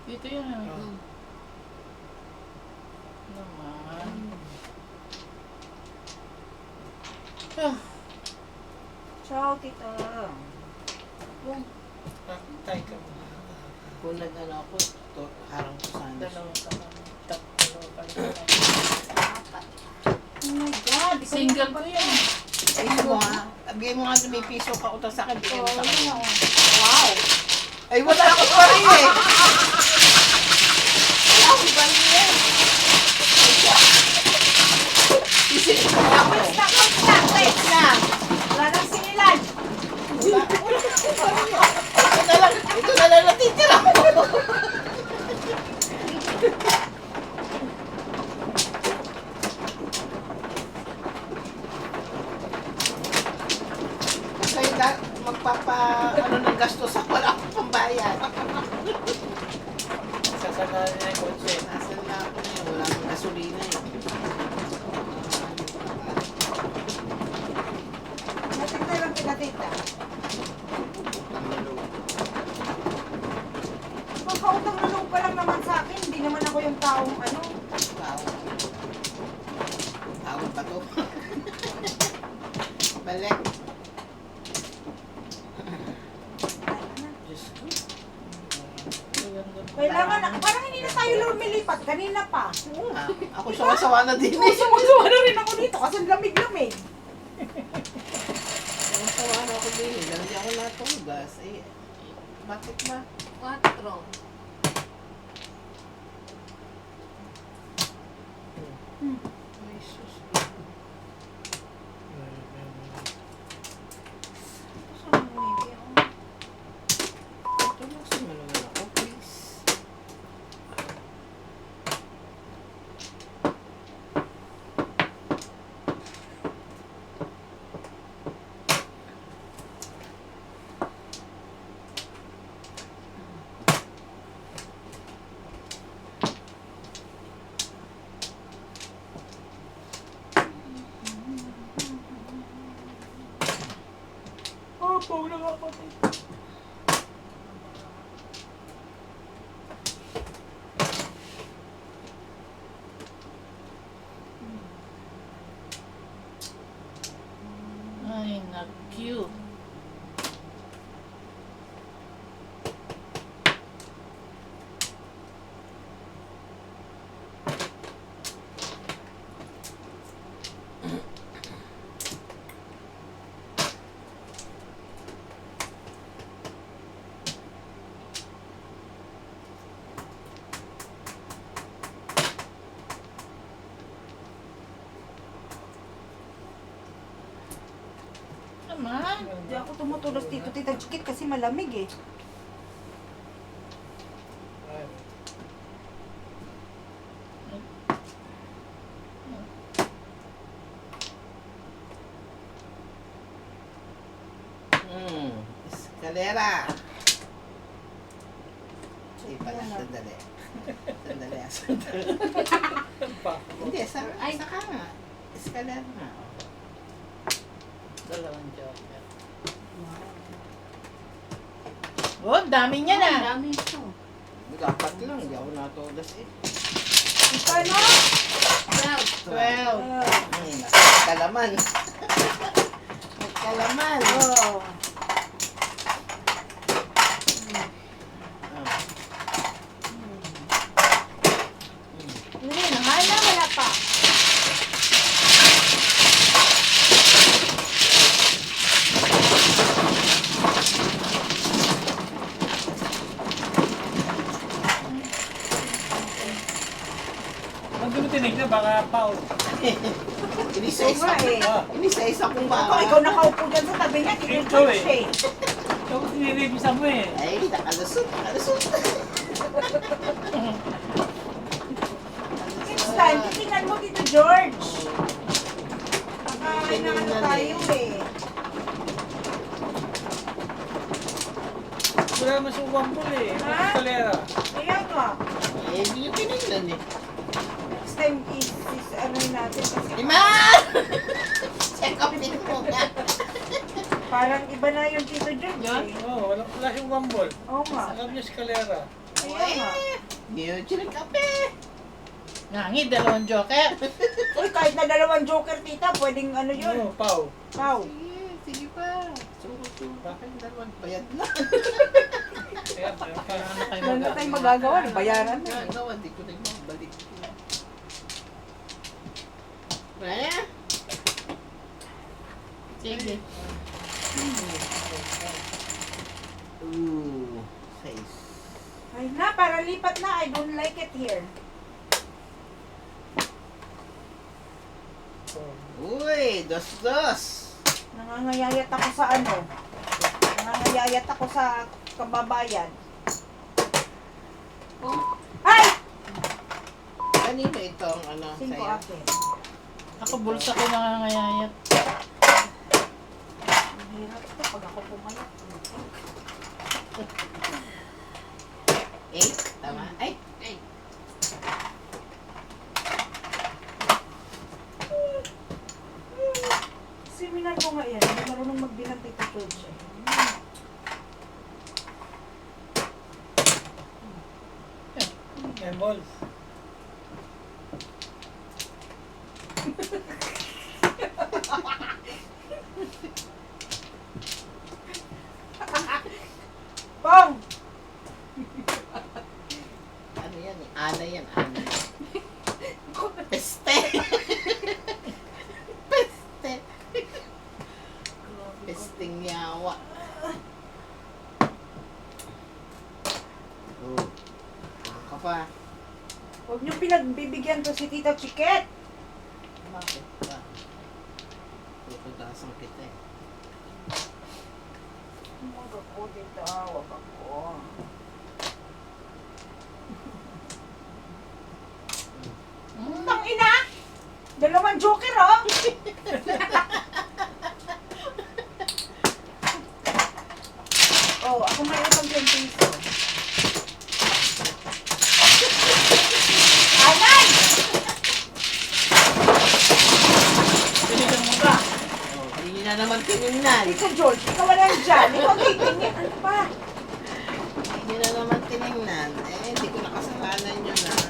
Dito yan. Ah. Naman. Ah, Ciao, tita. Tay ka mo. Kung nag-ano ako, to, harang ko sana. dalawa ka lang. Tatlo ka lang. Apat. Oh my God. Single ko yan. Ay, mo nga. Bigay mo nga na may piso ka utang sa akin. Bigay mo sa akin. Wow. Ay, wala ako pa rin eh. Wala ako pa rin eh. Isip ko ako. Wait lang. Wala nang singilan. Ito na lang natitira ko. Kaya ano ng gastos ako, wala akong pambayad. Sasanahan niya yung kotse. Nasaan na ako na yun, wala akong gasolina eh. Natignan lang kita, tita. Magkautang na loob ka lang naman sa akin. Hindi naman ako yung taong ano. Tawag pa to. Balik. Diyos ko. Kailangan na, parang hindi na tayo lumilipat. Kanina pa. Oo nga. Ako sawa-sawa na din eh. Sumasawa na rin ako dito kasi ang lamig-lamig. Sawa-sawa na ako din eh. Dahil ako natugas. Eh, bakit ba? 4. Ay, sus. Saan mo yun? Tulog sa manunan ako, please. Oh, pawag na ako. Ay, na-cute. Naman. Hindi ako tumutulos dito, tita Chikit, kasi malamig eh. Escalera. Hindi pala, sandali. Sandali. Hindi, sa ka nga. Escalera nga. Dalawang joker. Oh, ang dami niya na. Ang dami ito. Dapat lang, hindi ako natulas eh. Ano? 12. 12. Kalaman. Kalaman. Oh. Hindi, nahala, wala pa. Pag di mo tinignan, baka foul. Inisa-isa. Ah, Inisa-isa kong Ako, baka. ikaw nakaupo dyan sa tabi niya, Ikaw tinitouch eh. siya eh. ikaw tinirevisa mo eh. Ay, nakalusot. Next time, titingnan mo dito, George. Kakain na ano tayo eh. Wala naman sa uwambol eh. Ha? Escalera. Kaya nga, Eh, hindi nyo tinignan eh. next time is ano yun natin kasi Lima! Check up din mo nga. parang iba na yung Tito George Yan? eh. Oo, wala siyang uwambol. Oo nga. Alam niya escalera. Kaya nga. Hindi nyo check up eh. Nangi, dalawang joker. Uy, kahit na dalawang joker, tita, pwedeng ano yun. Oo, pau. Pau. Sige pa. Suro. Bakit dalawang bayad na? Kaya, Ano kayo Wala na tayong magagawa, bayaran na. Gagawa, hindi ko na yung balik. Kaya? Sige. Ooh, 6. Ay na, para lipat na. I don't like it here. Uy, dos. Nangangayayat ako sa ano. Nangangayayat ako sa kababayan. Ay! Kanino itong ano Singko sa'yo? akin. Ako bulsa ko nangangayayat. Ang hirap ito pag ako pumayat. 8? Tama? Ay! Seminar ko nga yan. Hindi marunong magbilang Tito George eh. Yan, balls. Pong! Ano yan eh? Ana yan, ana. Peste! Peste! Pesting yawa. Oh. Ano ka pa? Huwag niyo pinagbibigyan to si Tita Chiket. Bakit ba? Tutudasan kita eh. Huwag ako dito. Huwag ako. Tang ina! Dalawang joker oh! Oh, ako may utang 10 piso. Alan! Tinignan mo ba? Oh, hindi na naman tinignan. Tito George, ikaw wala dyan. Ikaw titingin. Ano pa? Hindi na naman tinignan. Eh, hindi ko nakasalanan yun ah.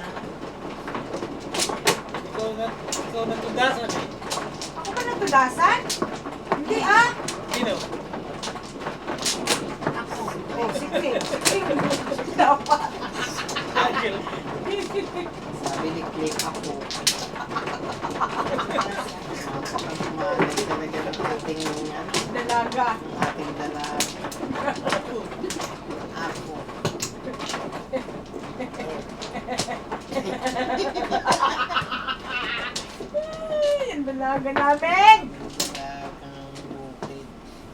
Ikaw natudasan eh. Ako ba natudasan? Hindi ah. Sino? Ako. Oh, sige. Sige. Dapat. Angel. Sabi ni Click ako. Napakamalay talaga ng ating, ano, Dalaga. ng ating dalaga. Ako. Ay, ang dalaga namin. Dalagang bukid.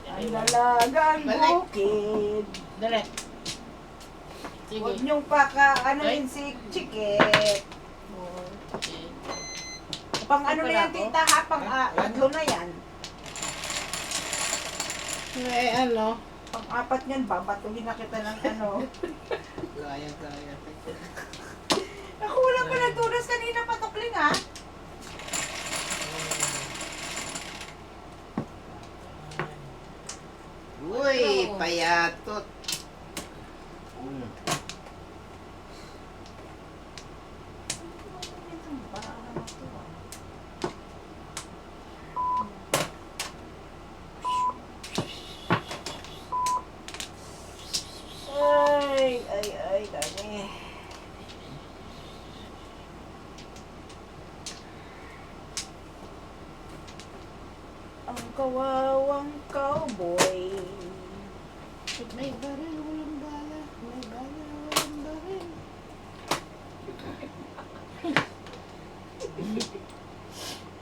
Ang dalagang Balik. bukid. Dali. Sige. Huwag niyong ano Ay. yun si Chiket. Pang ano na yan, tita ha? Pang tatlo na yan. Eh, ano, Pang-apat niyan, babatuhin na kita ng ano. Kaya. Ako wala pa natunas kanina patukling ha. Uy, payatot. Ay, dami. Ang kawawang cowboy. May baril, walang bala. May bala, walang baril.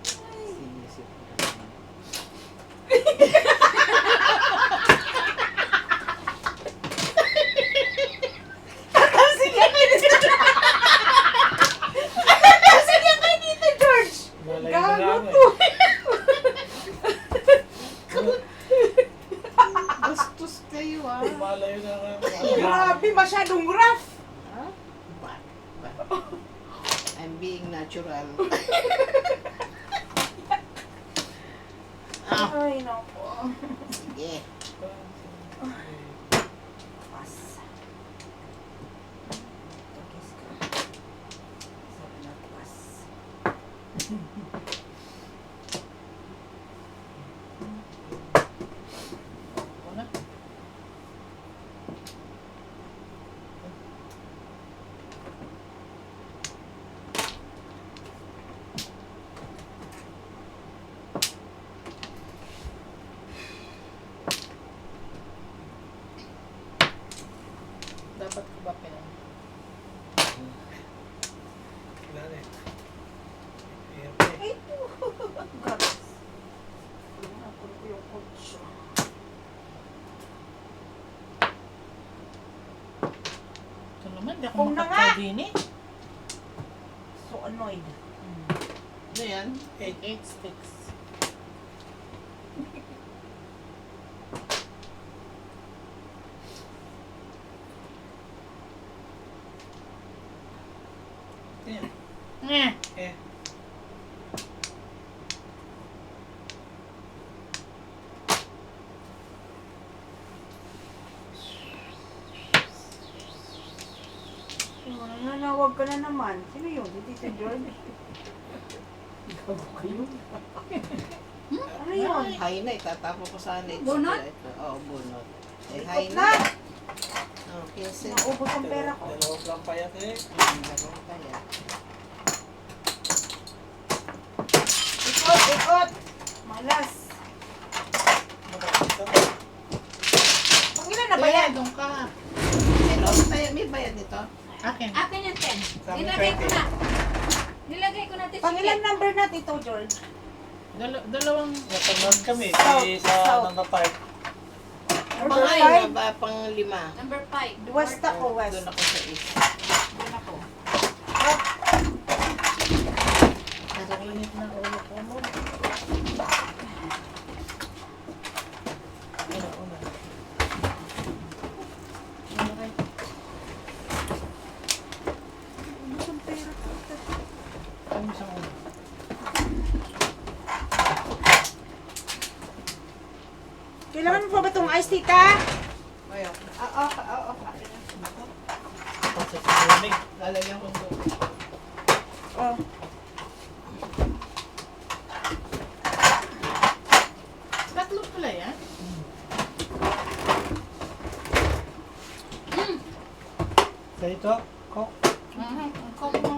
Sinisip ko. Kasi yan kay Tito George. Malayo na Gago lang to. Bastos kayo ah. Malayo na lang. Grabe, masyadong rough. Ha? Ba? I'm being natural. Ay, naku. Sige. Pas. Tugis ka. Sabi na pas. Ako na. Dapat ko ba pinang? Wala na eh. Hirap na eh. Ay, garas. Napuro ko yung kotso. Ito naman, di ako Kung na nga! makakadin eh. So annoyed. Ano yan? 8 sticks. Yan. Eh, Eh. Nanawag ka na naman. Sino yun? Si Tito George? Gago kayo. Ano yun? Hay na, itatapo ko sana ito. Bunot? Oo, bunot. Eh, hay Ikot na. na! Oh, 15. Naubos ang pera ko. Dalawang lang pa yan eh. Dalawang kaya. Ikot, ikot! Malas. Pangilan na ba yan? doon ka. Hello, may bayad nito? Akin. Akin yung 10. Sa amin, Nilagay ko 20. na. Nilagay ko na ito. Pangilan number na, Tito George? Dalawang... Natanood kami South, sa south. number 5. Number Pang five? ba? Pang 5. Number 5. West ako, west. Doon ako sa east. Doon ako. Nakainit na ulo ko mo. Una. Ubos ang pera ko. Ano sa ulo? Kailangan mo pa ba itong iced tea ka? Ayaw. Tapos sa lamig. Lalagyan ko ito. Oh. Tatlo pala yan? Sa ito, Coke. Ang kong mo.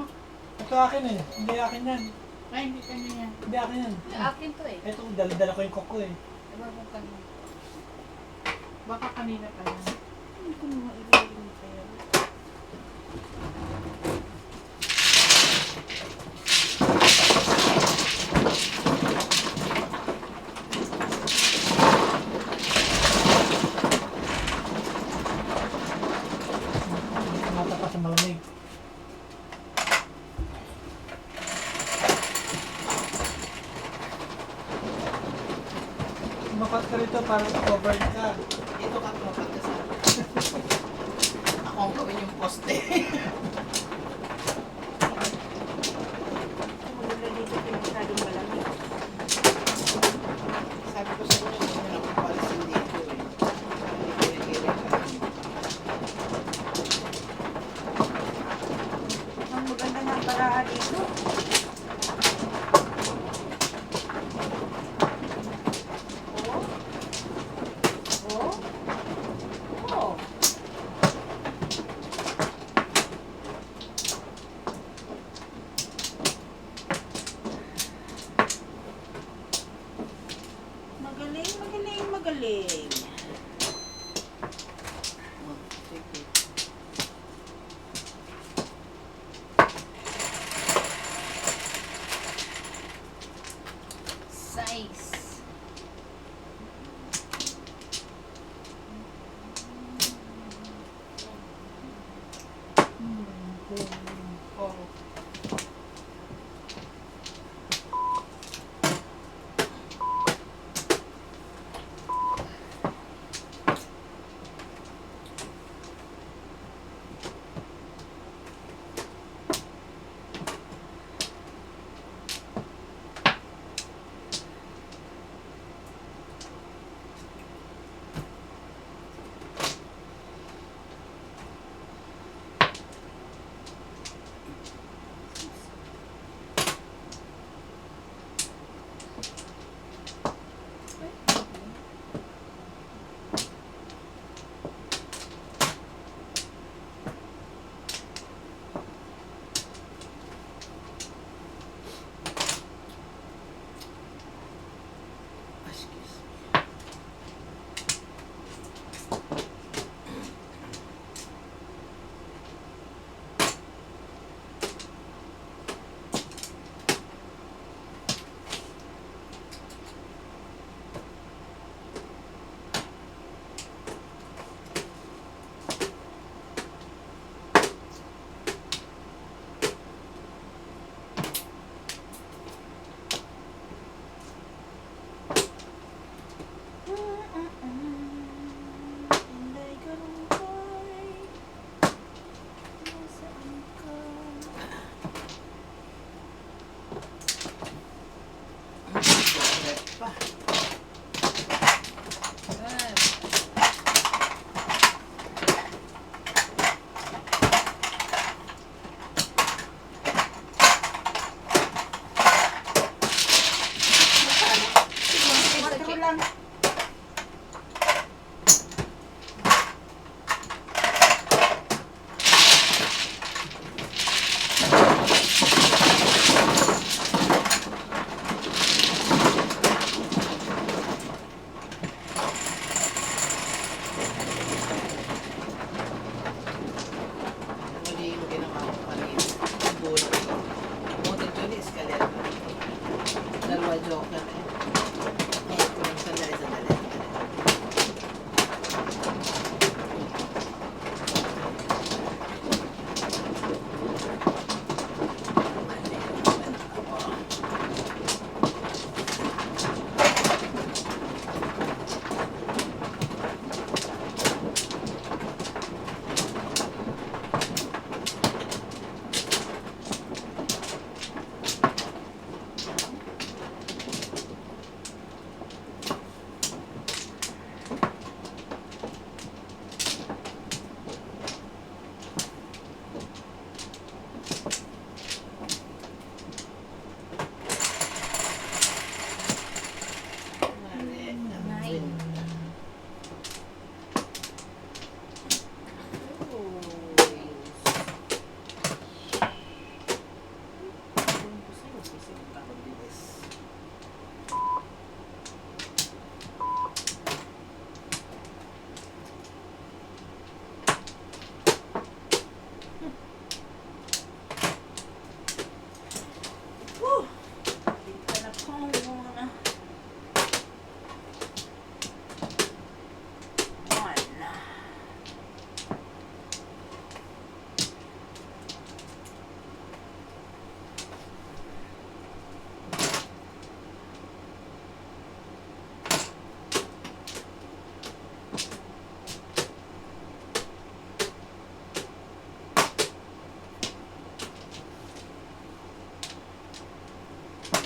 Ito akin eh. Hindi akin yan. Ay, hindi kanya yan. Hindi akin yan. Akin to eh. Ito, dala ko yung Coke ko eh. Diba mo kanina? Baka kanina pa yan. Hindi ko naman ibigay yung pera. Mata pa sa malamig. Tapat ka rito para covered ka. Ito ka tumapat ka sa akin. Ako ang gawin yung poste. Maganda dito pinagsadong malamig. Sabi ko sa inyo, hindi na ako palisin dito eh. Kiri-kiri ka. Ang maganda ng paraan dito. Oh. Oh. Oh. Magaling, magaling, magaling. Oh, sige. Size. Oh. Excuse me. Inday karumpay, nasaan ka? Chocolate pa. Matro lang. Muli yung ginawa ko kanina. Bulo. Buti dyan is escalera. Dalawa joker eh. Eh, kung sandali, sandali, sandali.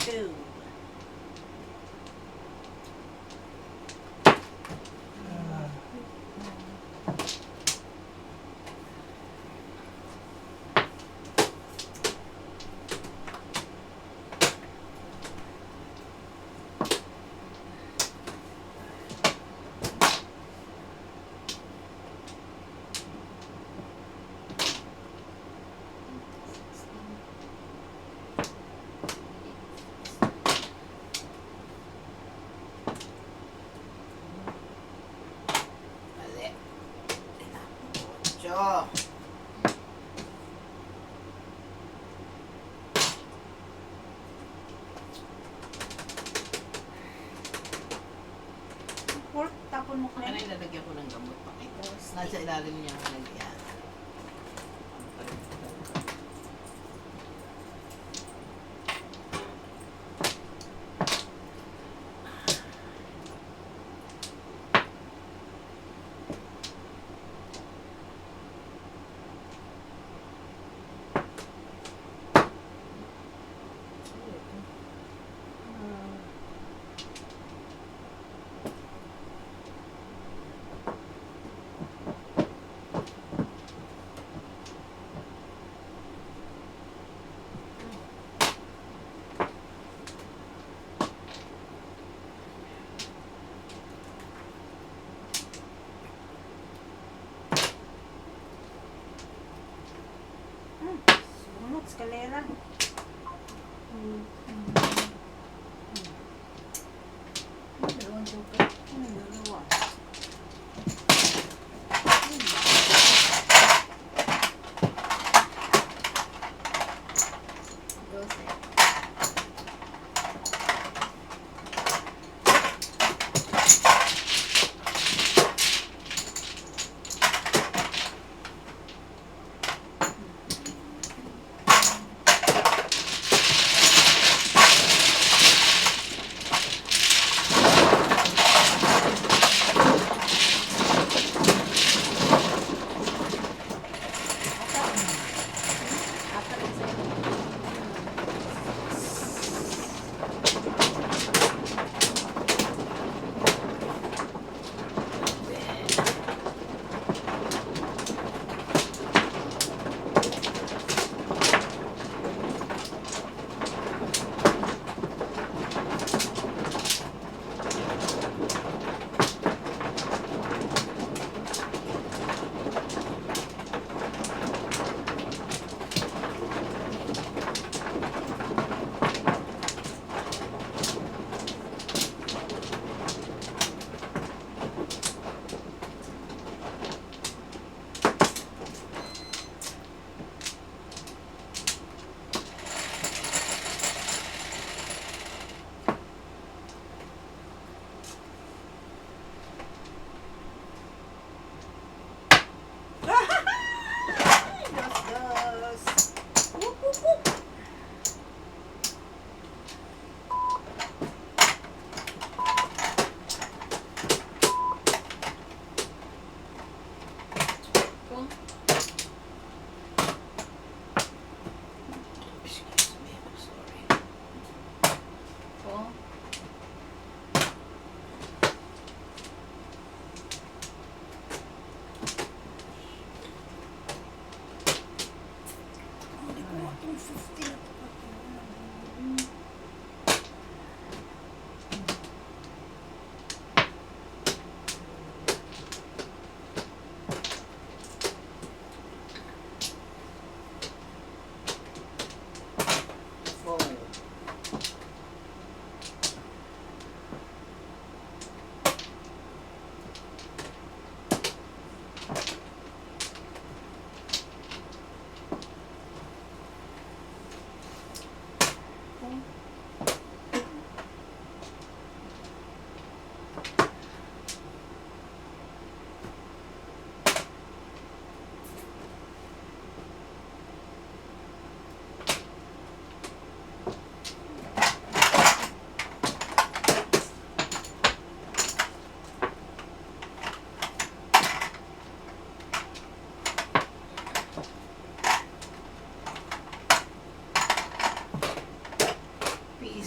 2. Mali. 8. Pork, tapon mo Ano Clem. yung lalagyan ko ng gamot? Pakita. Nasa ilalim niya ang lagyan.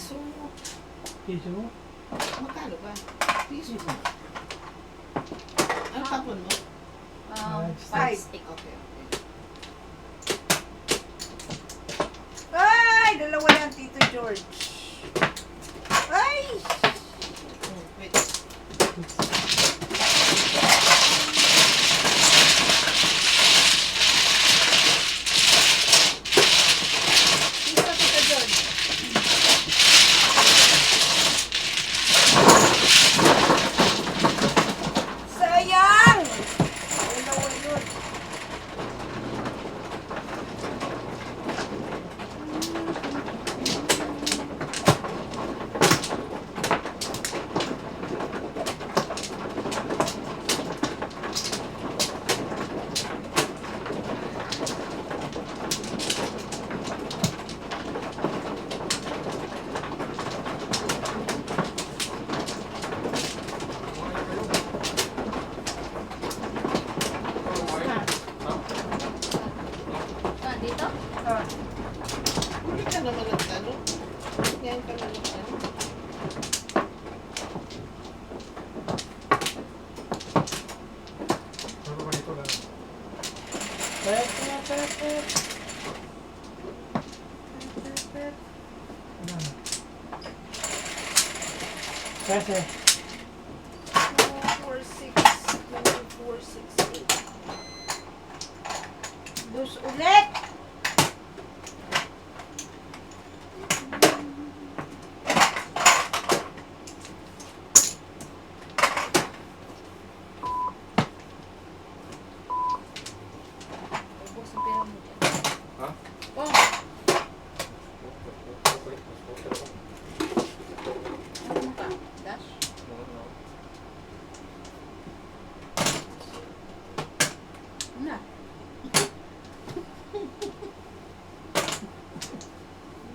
Piso. Piso mo? Magkano ba? Piso. Ano tapon mo? Five stick. Okay, okay. Ay! Dalawa yan, Tito George. Ay! Wait. Tito, Tito George. Sayang! Dalawa yun. Dito? Ah, Hindi ka naman nagtanong. Ngayon ka na nagtanong. Ano ba ito lang? Pep, pep, pep, pep. Ano? Pese. 4, 6, 24, 6, 8. Dus ulit! Ubus ang pera mo dyan. Ha? Oh, ano mo ka? Dash? Na.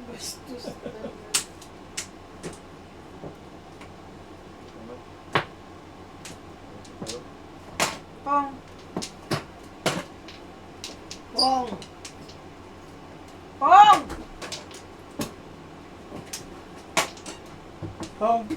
Bastos. Pong. Pong. Pong! Home.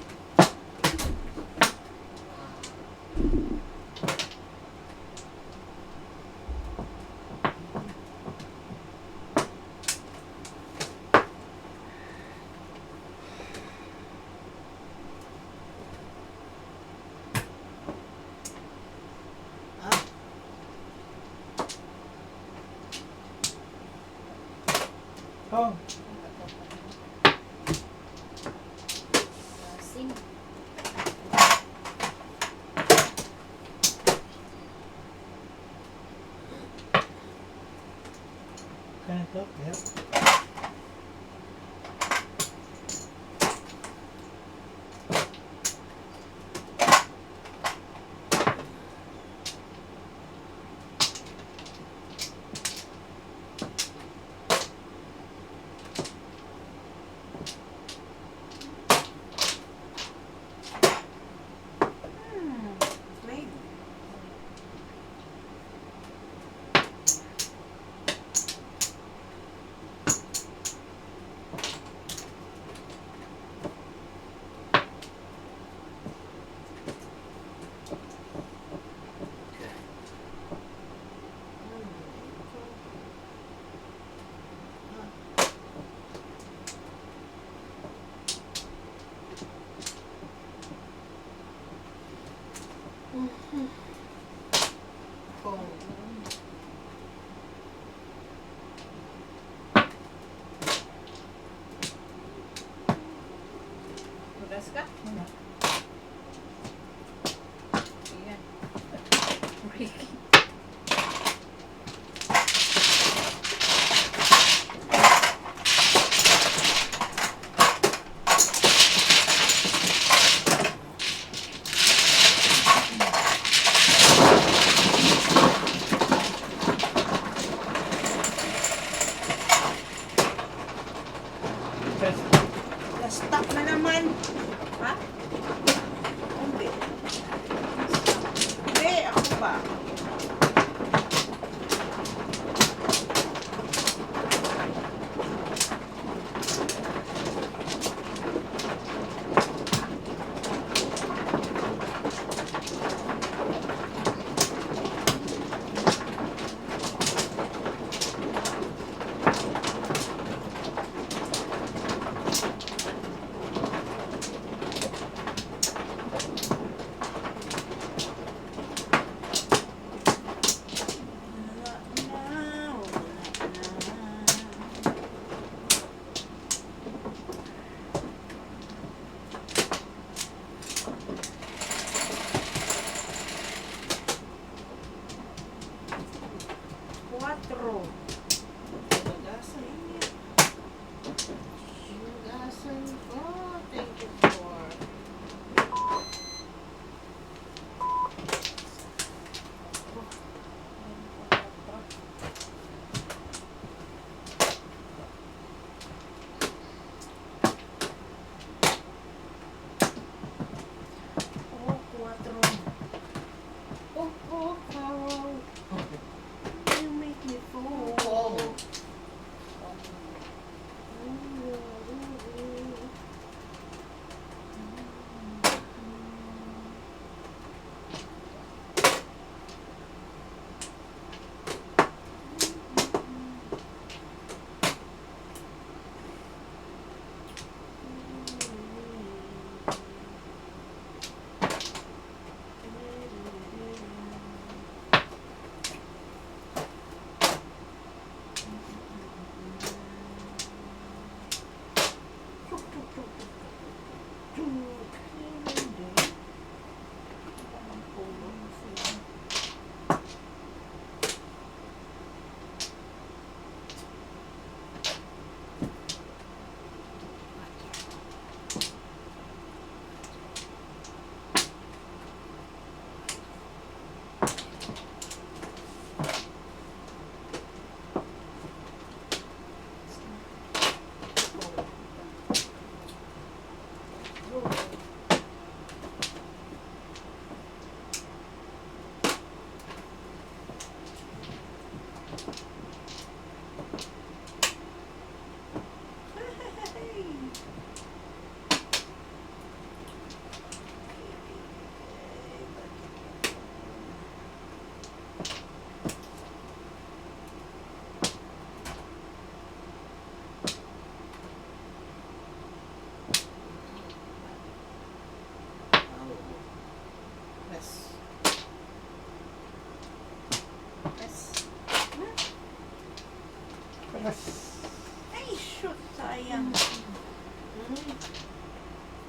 Ah, Home. Sing. Ganito. Yep. Plain. Pong. Bukas ka? Ayan. Ricky. Pese. Na-stop na naman. Ha? Hindi. Hindi, ako ba?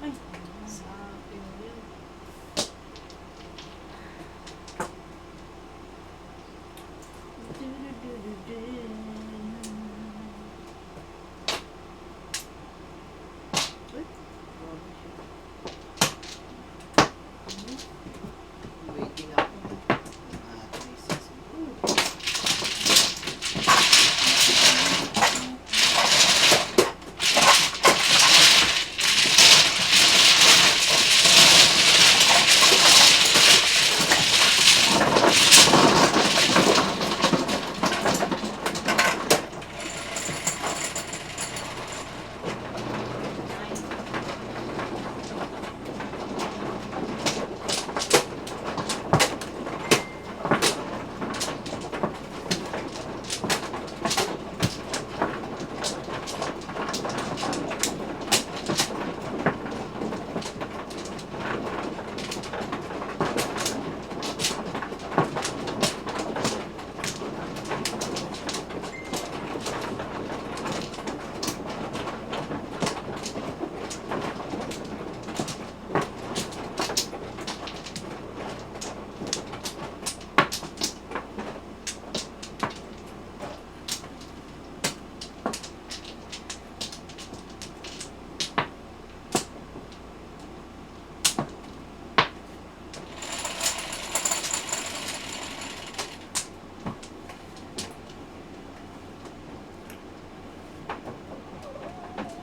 Ay. Sa akin yun. Uy, grabe siya. Waiting ako.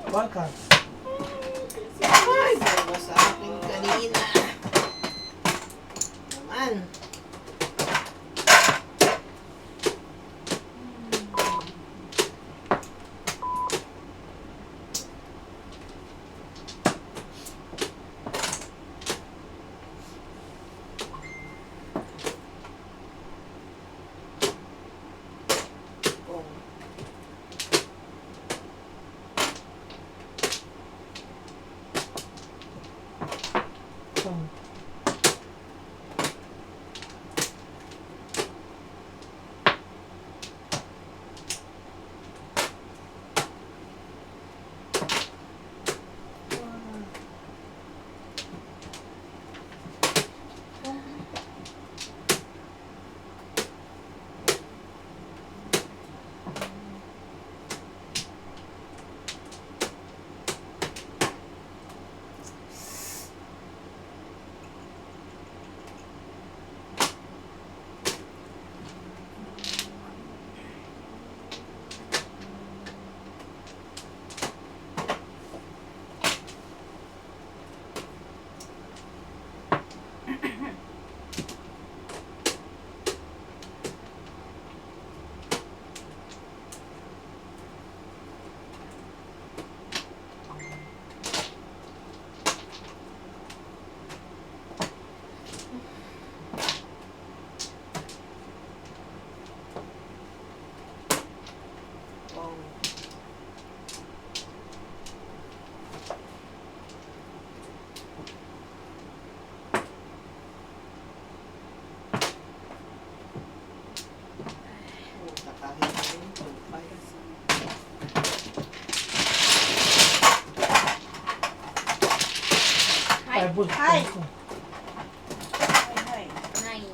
Bakit? Ay, bawa sa akin kanina. Naman. Oh. Oh. Puta, kahit ano ito, kaya sa- Hi. Ay, bul- Hi. ko. Hi. 9.